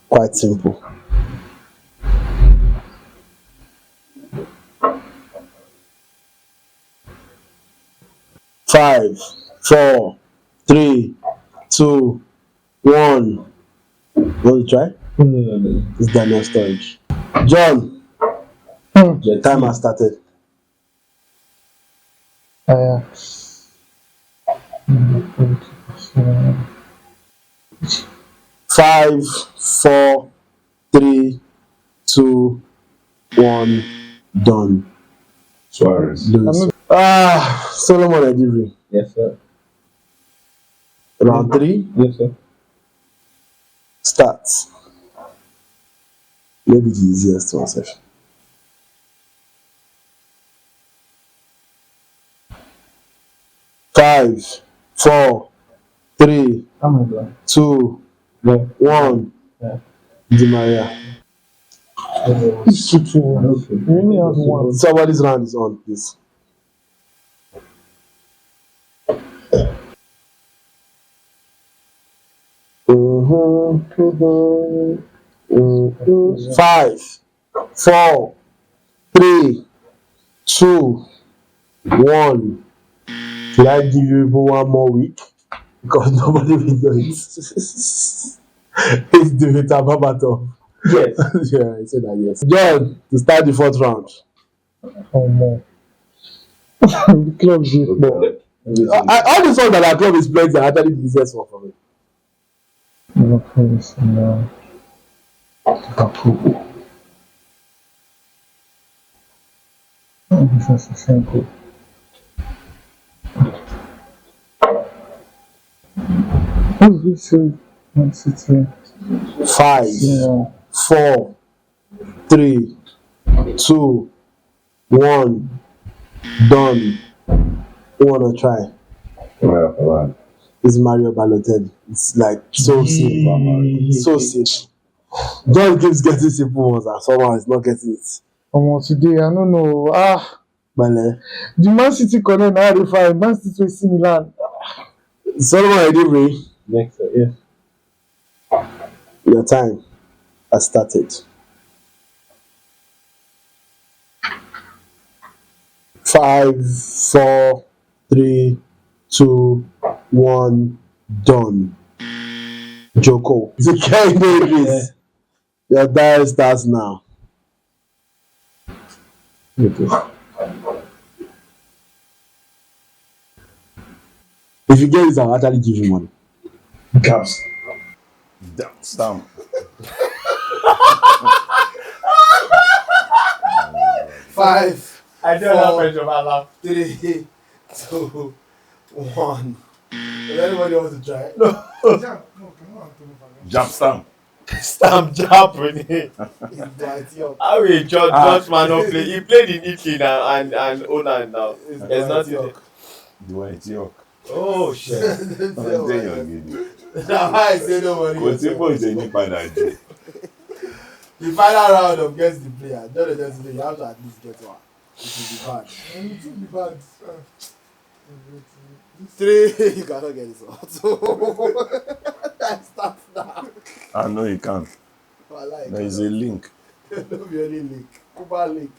Quite simple. Five, 4, 3, 2, 1. Want to try? No. It's Daniel Sturridge. John, the time has started. 5, 4, 3, 2, 1. Done. Suarez. Solomon Edibe. Yes, sir. Round 3. Yes, sir. Starts. Maybe the easiest one, sir. Five, 4, 3, 2, 1. Di Maria. Somebody's round is on, please. Five, 4, 3, 2, 1. Should I give you people one more week? Because nobody will do it. It's the Tababato. Yes. Yeah, I said that yes. John, to start the 4th round. Oh no. The club is All the songs that our club is playing are actually the easiest one for me. Liverpool. This is simple. Who's this? Man City. 5, 4, 3, 2, 1. Done. Who wanna try? It's Mario Balotelli. It's like so simple. So simple. John keeps getting simple ones and someone is not getting it. Today, I don't know. Bale. The Man City connect now they find Man City AC Milan. Solomon Edibe. Next, sir. Yes. Your time has started. 5, 4, 3, 2, 1. Done. Joko. Idris. Your dial starts now. Okay. If you get this, I'll actually give you money. Caps. Stamp. 5, I don't have pressure, man. Laugh. 3, 2, 1. Does anybody want to try? Jab stamp. Stamp jab with it. It's Dwight York. How will George man not play? He played in Italy now and Onan now. It's There's Dwight nothing. York. Dwight York. Oh shit. Ọjọ́ èèyàn gidi. Now I say no worry. Kò tí kò ṣe ní padà jù. The final round of guess the player. Don't just say you have to at least get one. It will be bad. And it will be bad. 3, you cannot get this one. So I start now. I know you can't. I like There is a link. no be any link. Kuba link.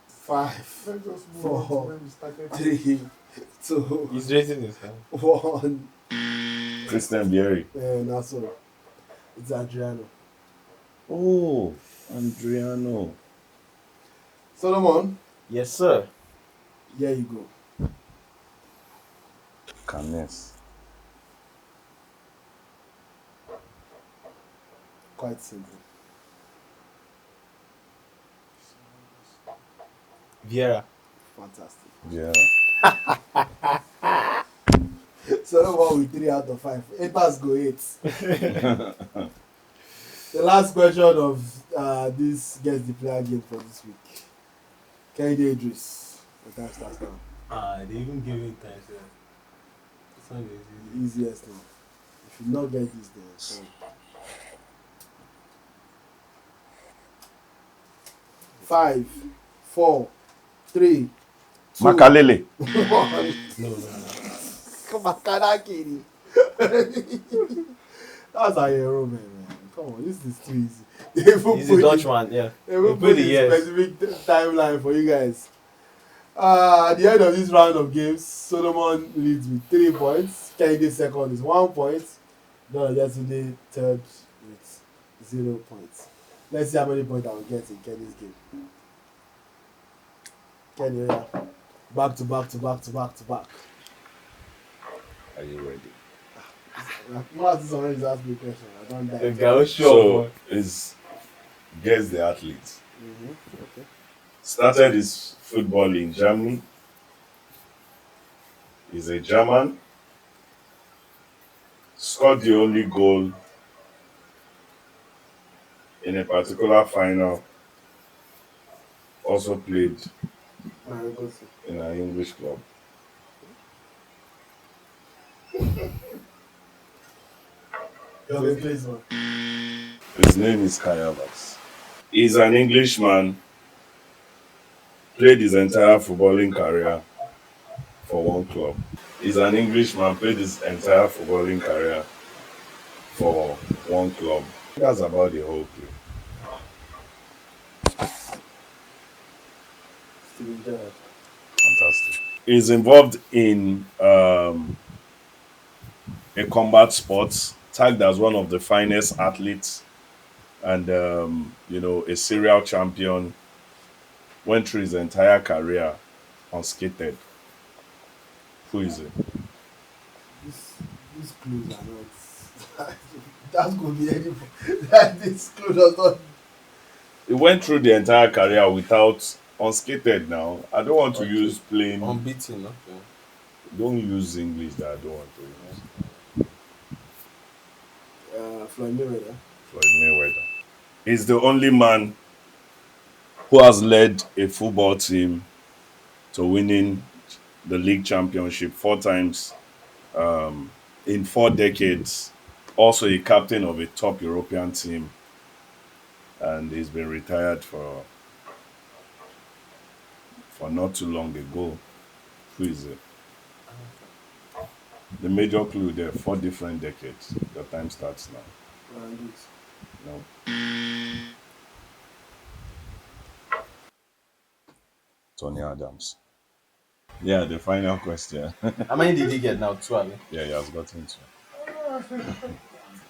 5, Let's just move 4, on to when we started. 3, 2, He's raising his hand. 1. Christian Vieri. That's all. It's Adriano. Oh, Adriano. Solomon, Yes, sir. here you go. Canes. Quite simple. Vieira. Fantastic. Yeah. Solomon with 3 out of 5. 8 pass go 8. The last question of this Guess the Player game for this week. Kehinde Idris. The time starts now. They even give it time, sir. It's not The easiest one. If you not get this, then sorry. 5, 4, 3, 2, Makalele. 1. No. Makanakiri. That's a hero, man. Come on, this is too easy. They even He's a put Dutchman, yeah. They will He put the a years. specific timeline for you guys. At the end of this round of games, Solomon leads with 3 points. Kennedy second is 1 point. Don Ojetunde third with 0 points. Let's see how many points I will get in Kenny's game. Kenny, yeah. Back to back to back to back to back. Are you ready? Martin already asked me a question. I don't die. The guy was So, sure. is guess the athlete. Okay. Started his football in Germany. He's a German. Scored the only goal in a particular final. Also played in an English club. His name is Kai Havertz. He's an Englishman. Played his entire footballing career for one club. He's an Englishman. Played his entire footballing career for one club. That's about the whole clue. Fantastic. He's involved in a combat sport, tagged as one of the finest athletes, and a serial champion. Went through his entire career unskated. Who is it? These clues are not. That could be any. This clue does not. He went through the entire career without unskated. Now I don't want to use plain. Unbeaten, no? Yeah. Don't use English that I don't want to use. Floyd Mayweather. Floyd Mayweather. He's the only man who has led a football team to winning the league championship 4 times in 4 decades. Also a captain of a top European team. And he's been retired for not too long ago. Who is it? The major clue there, 4 different decades. Your time starts now. No. Tony Adams. Yeah, the final question. How many did he get now? 2, I mean. Yeah, he has gotten 2.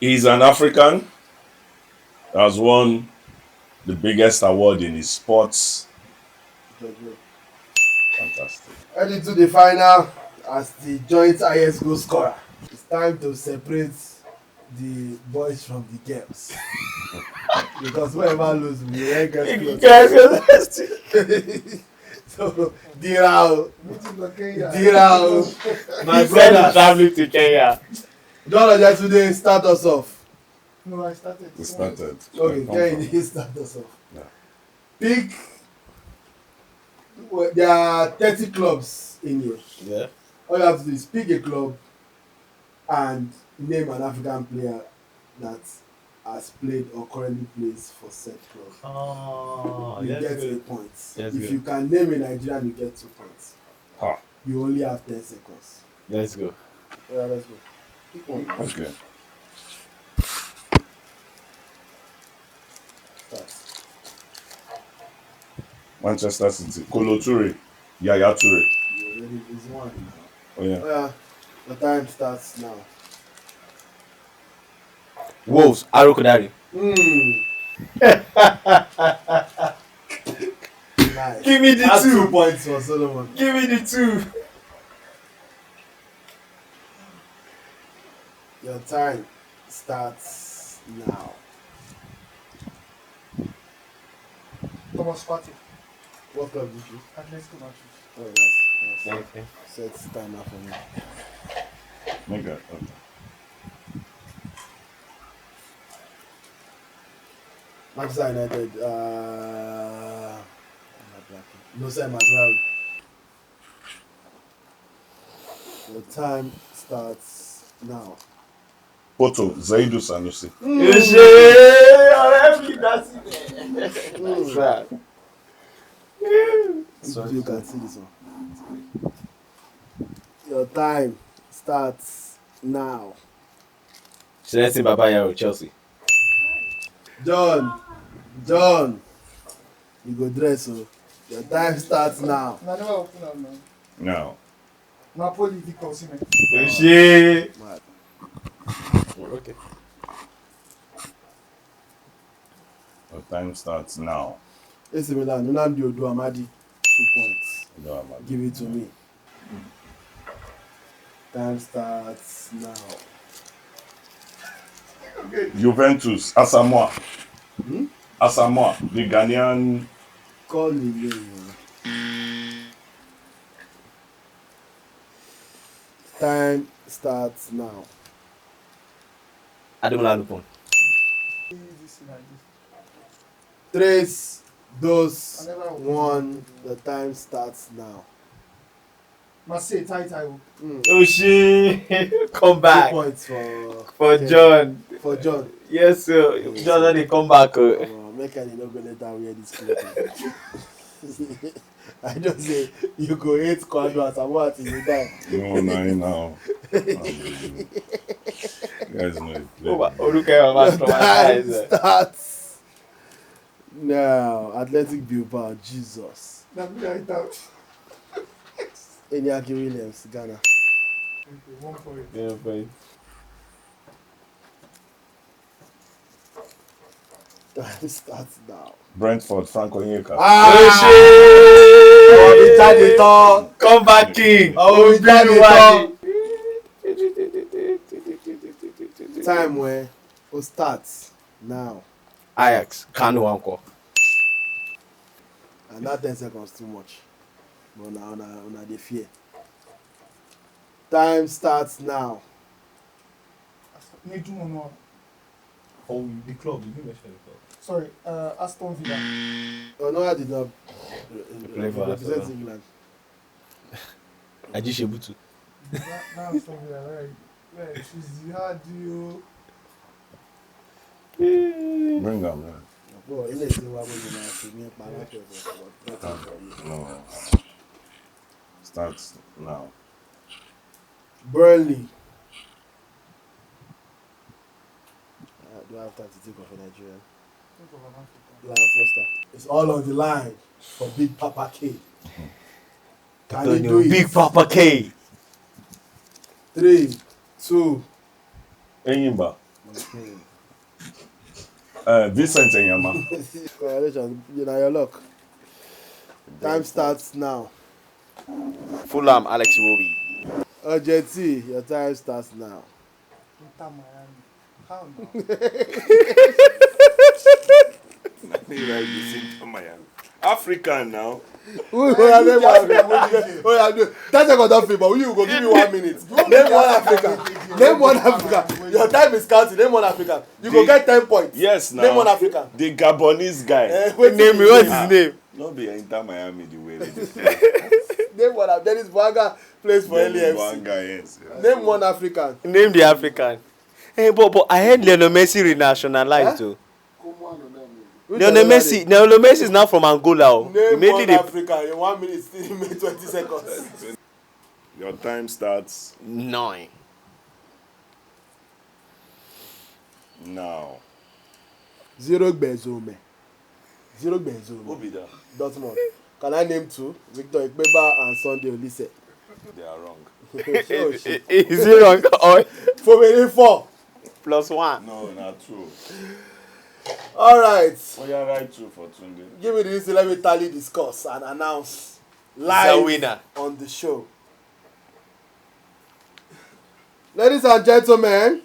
He's an African. Has won the biggest award in his sports. Fantastic. Heading to the final as the joint highest goal scorer. It's time to separate the boys from the girls. Because whoever lose, we ain't get close. So, Dirao. My friend is traveling to Kenya. Don't let today start us off. No, I started. We started. Okay, Kenny, start us off. Yeah. Pick. Well, there are 30 clubs in here. Yeah. All you have to do is pick a club and name an African player that has played or currently plays for said club. Oh, You get good. a point. That's if good. you can name a Nigerian, you get 2 points. Ah. You only have 10 seconds. Let's go. Yeah, let's go. Pick one. Okay. Start. Manchester City. Kolo Toure. Yaya Toure. You already is one now. Oh yeah. Oh yeah. The time starts now. Wolves, Arokodari. Nice. Give me the That's 2 2. points for Solomon. Give me the 2. Your time starts now. Thomas Partey. What club did you? Atletico Madrid. Oh, nice. Okay. Set timer for me. Make that. Okay. Manchester United. No same as well. The time starts now. Porto. Zaidu Sanusi. So you can see this one. Your time starts now. Celestine Babayaro, Chelsea. John, you go dress so. Your time starts now. I never open up now. Now. Napoli, Victor Osimhen. Mad. Okay. Your time starts now. AC Milan, Nnamdi Oduamadi, 2 points. No, I'm not. Give it to me. Time starts now. Juventus. Asamoah. Asamoah. The Ghanaian. Call me name. Time starts now. Ademola Lupon. This like Tres, this. dos, one. The time starts now. Marseille, Tai. Oh shit. Come 2 back. points For John. For John. Yes, sir. John, let it come back. Make any no go let that wear this cloth. I just say you go hate Kwando as I want till you die. No, now. Guys know it. Time starts now. Athletic Bilbao, Jesus. Iñaki Williams, Ghana. Okay, 1 point. Yeah, boy. Time starts now. Brentford. Franco Onyeka. Come back, King. Time where will start now. Ajax, Kanu Anko. And that 10 seconds too much. But now they fear. Time starts now. Nedu. Oh, the club. You didn't mention the club. Sorry, Aston Villa. Oh no, I did not play for represent Arsenal. England. Ajishebutu. Now Aston Villa, right? She's hard you. Bring them, man. Bro, ilé ìsìn wa bó ṣe máa ṣe ní ipa alákẹ̀ẹ́fọ́. No. Starts now. Burnley. Do I have time to take off a Nigerian? Lion Foster. It's all on the line for Big Papa K. Can you do it? Big Papa K. 3, 2. Enyimba. Vincent Enyama. Congratulations, you know your luck. Time starts now. Fulham, Alex Iwobi. JT, your time starts now. Inter Miami. How now? African now. Oh yeah, no. That's a good thing, but you go give me 1 minute. Name one African. Name one African. Your time is counting. Name one African. You go get 10 points. Yes, now. Name one African. The Gabonese guy. Name me. What's his name? Not be Inter Miami the way they Name one African. Dennis Bwaga plays for LAFC. yes. Name one African. Name the African. Hey, but I heard Lionel Messi renationalized too. Lionel Messi is now from Angola. Name one African. In 1 minute, still made 20 seconds. Your time starts 9. now. Zero Benzome. Who Dortmund. be that? Can I name 2? Victor Ikpeba and Sunday Olise. They are wrong. Oh, shit. Is he wrong? Or For me, 4. +1? No, not true. All right. Oh, you're right too for Tunde. Give me the list. Let me tally, discuss, and announce The live winner. on the show. Ladies and gentlemen,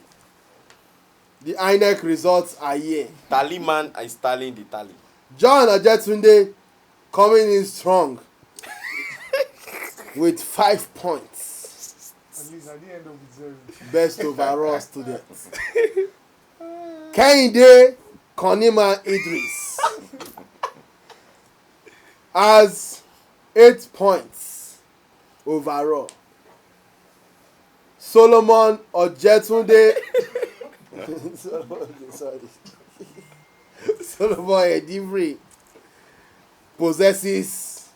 the INEC results are here. Tally man is tallying the tally. John Ajetunde coming in strong with 5 points. At least at the end of the zero. Best overall student. Kehinde Konima Idris has 8 points overall. Solomon Ojetunde Solomon Edivri possesses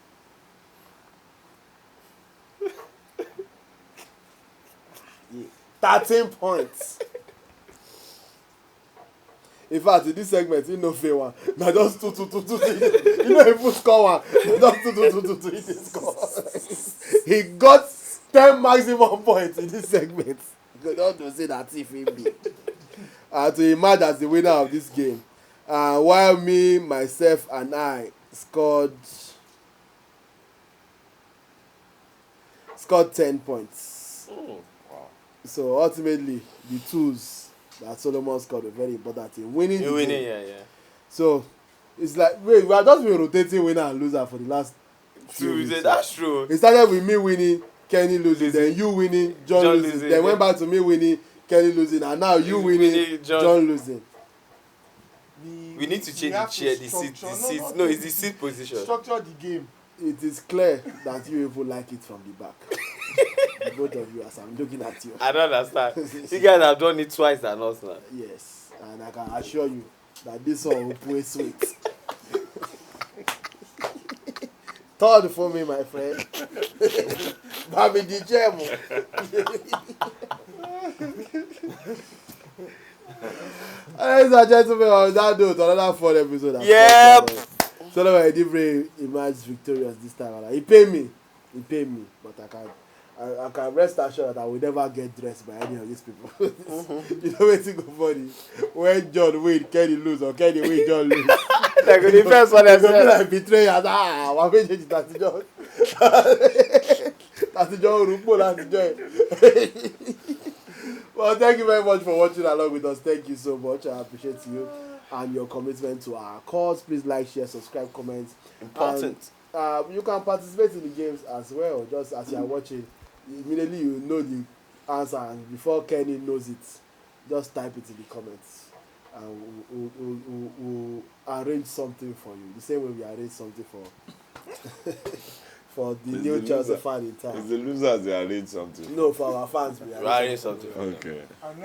13 points. In fact, in this segment, you know, fair one. Now just 2. You know, if you score one, just 2. He score. He got 10 maximum points in this segment. You don't to say that if he be. To emerge as the winner of this game. While me, myself, and I scored 10 points. Oh, wow. So ultimately, the twos that Solomon scored were very important in winning the game. Yeah. So it's like we have just been rotating winner and loser for the last few weeks. That's true. It started with me winning, Kenny losing, then you winning, John losing, then went back to me winning, Kenny losing, and now you winning, John losing. We need to change the chair, the seat. No, it's the seat position. Structure the game. It is clear that you people like it from the back. Both of you, as I'm looking at you. I don't understand. You guys have done it twice than us now. Yes, and I can assure you that this one will play sweet. Third for me, my friend. Baby DJ. Ladies and gentlemen, on that note, another fun episode. Yep. Solomon Edivre emerged victorious this time around. He paid me, but I can rest assured that I will never get dressed by any of these people. You know what's go funny? When John win, Kenny lose, or Kenny win, John lose. Like the first one I said. Like betrayers. Why would you that John? That's John Rupo, that's John. Well, thank you very much for watching along with us. Thank you so much. I appreciate you and your commitment to our cause. Please like, share, subscribe, comment. Important. And, you can participate in the games as well. Just as you are watching, immediately you know the answer, and before Kenny knows it, just type it in the comments, and we'll arrange something for you. The same way we arrange something for for the new Chelsea fan in town. It's the losers they arrange something. No, for our fans we arrange something. Okay. And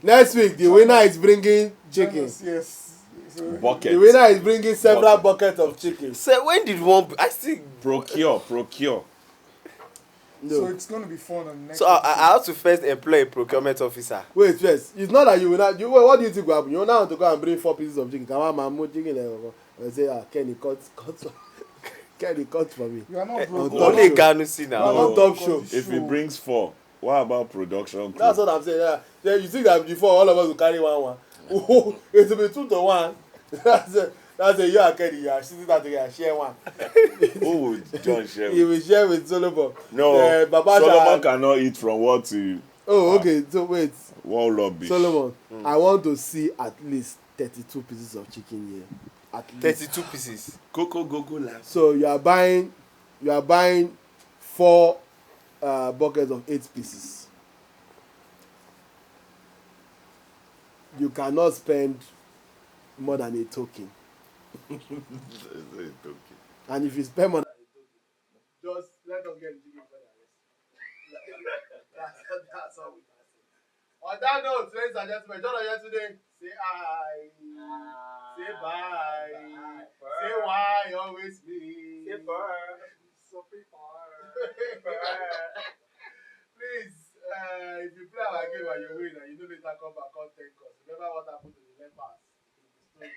next week the winner is bringing chicken. Yes. So Bucket. The winner is bringing several buckets of chicken. So when did one? I still Procure. No. So it's going to be fun on next So I have to first employ a procurement officer. Wait, first. It's not that you will not. What do you think will happen? You now want to go and bring 4 pieces of chicken. Come on, man, more chicken. And say, Kenny, cut. Kenny, cut for me. You are not broke. Only Ganusi now. On top show. If he brings 4, what about production crew? That's what I'm saying. Yeah. Then you think that before all of us will carry one. Oh, it will be 2 to 1. That's a you and Kenny. You are sitting down together. Share one. Who would John share He with? will share with Solomon. No, Solomon cannot eat from what to... Oh, okay. So wait. Wall rubbish. Solomon, I want to see at least 32 pieces of chicken here. At least. 32 pieces. Coco go land. So you are buying 4 buckets of 8 pieces. You cannot spend more than a token. And if you spend more than a token, just let us get the chicken for the rest. That's all we can say. On that note, ladies and gentlemen, join us here today. Say hi. Say bye. Say why always me. Say so please, if you play our game and you win and you don't later come back, come thank us. Remember what happened to the lepers in the story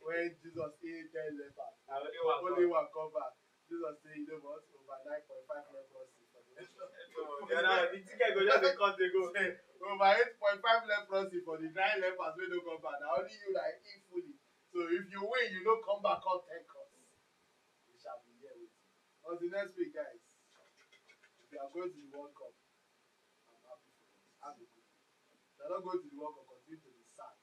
when Jesus ate 10 lepers. Only one come back. Jesus said, you know what? Over 9.5 leprosy for the nation. The ticket go just a cut they go. Over 8.5 leprosy for the 9 lepers wey don't come back. Now only you that eat fully. So if you win, you don't come back, come thank us. We shall be here with you. Until next week, guys. If you are going to the World Cup, I'm happy for you. Have a good week. If you are not going to the World Cup, continue to be sad.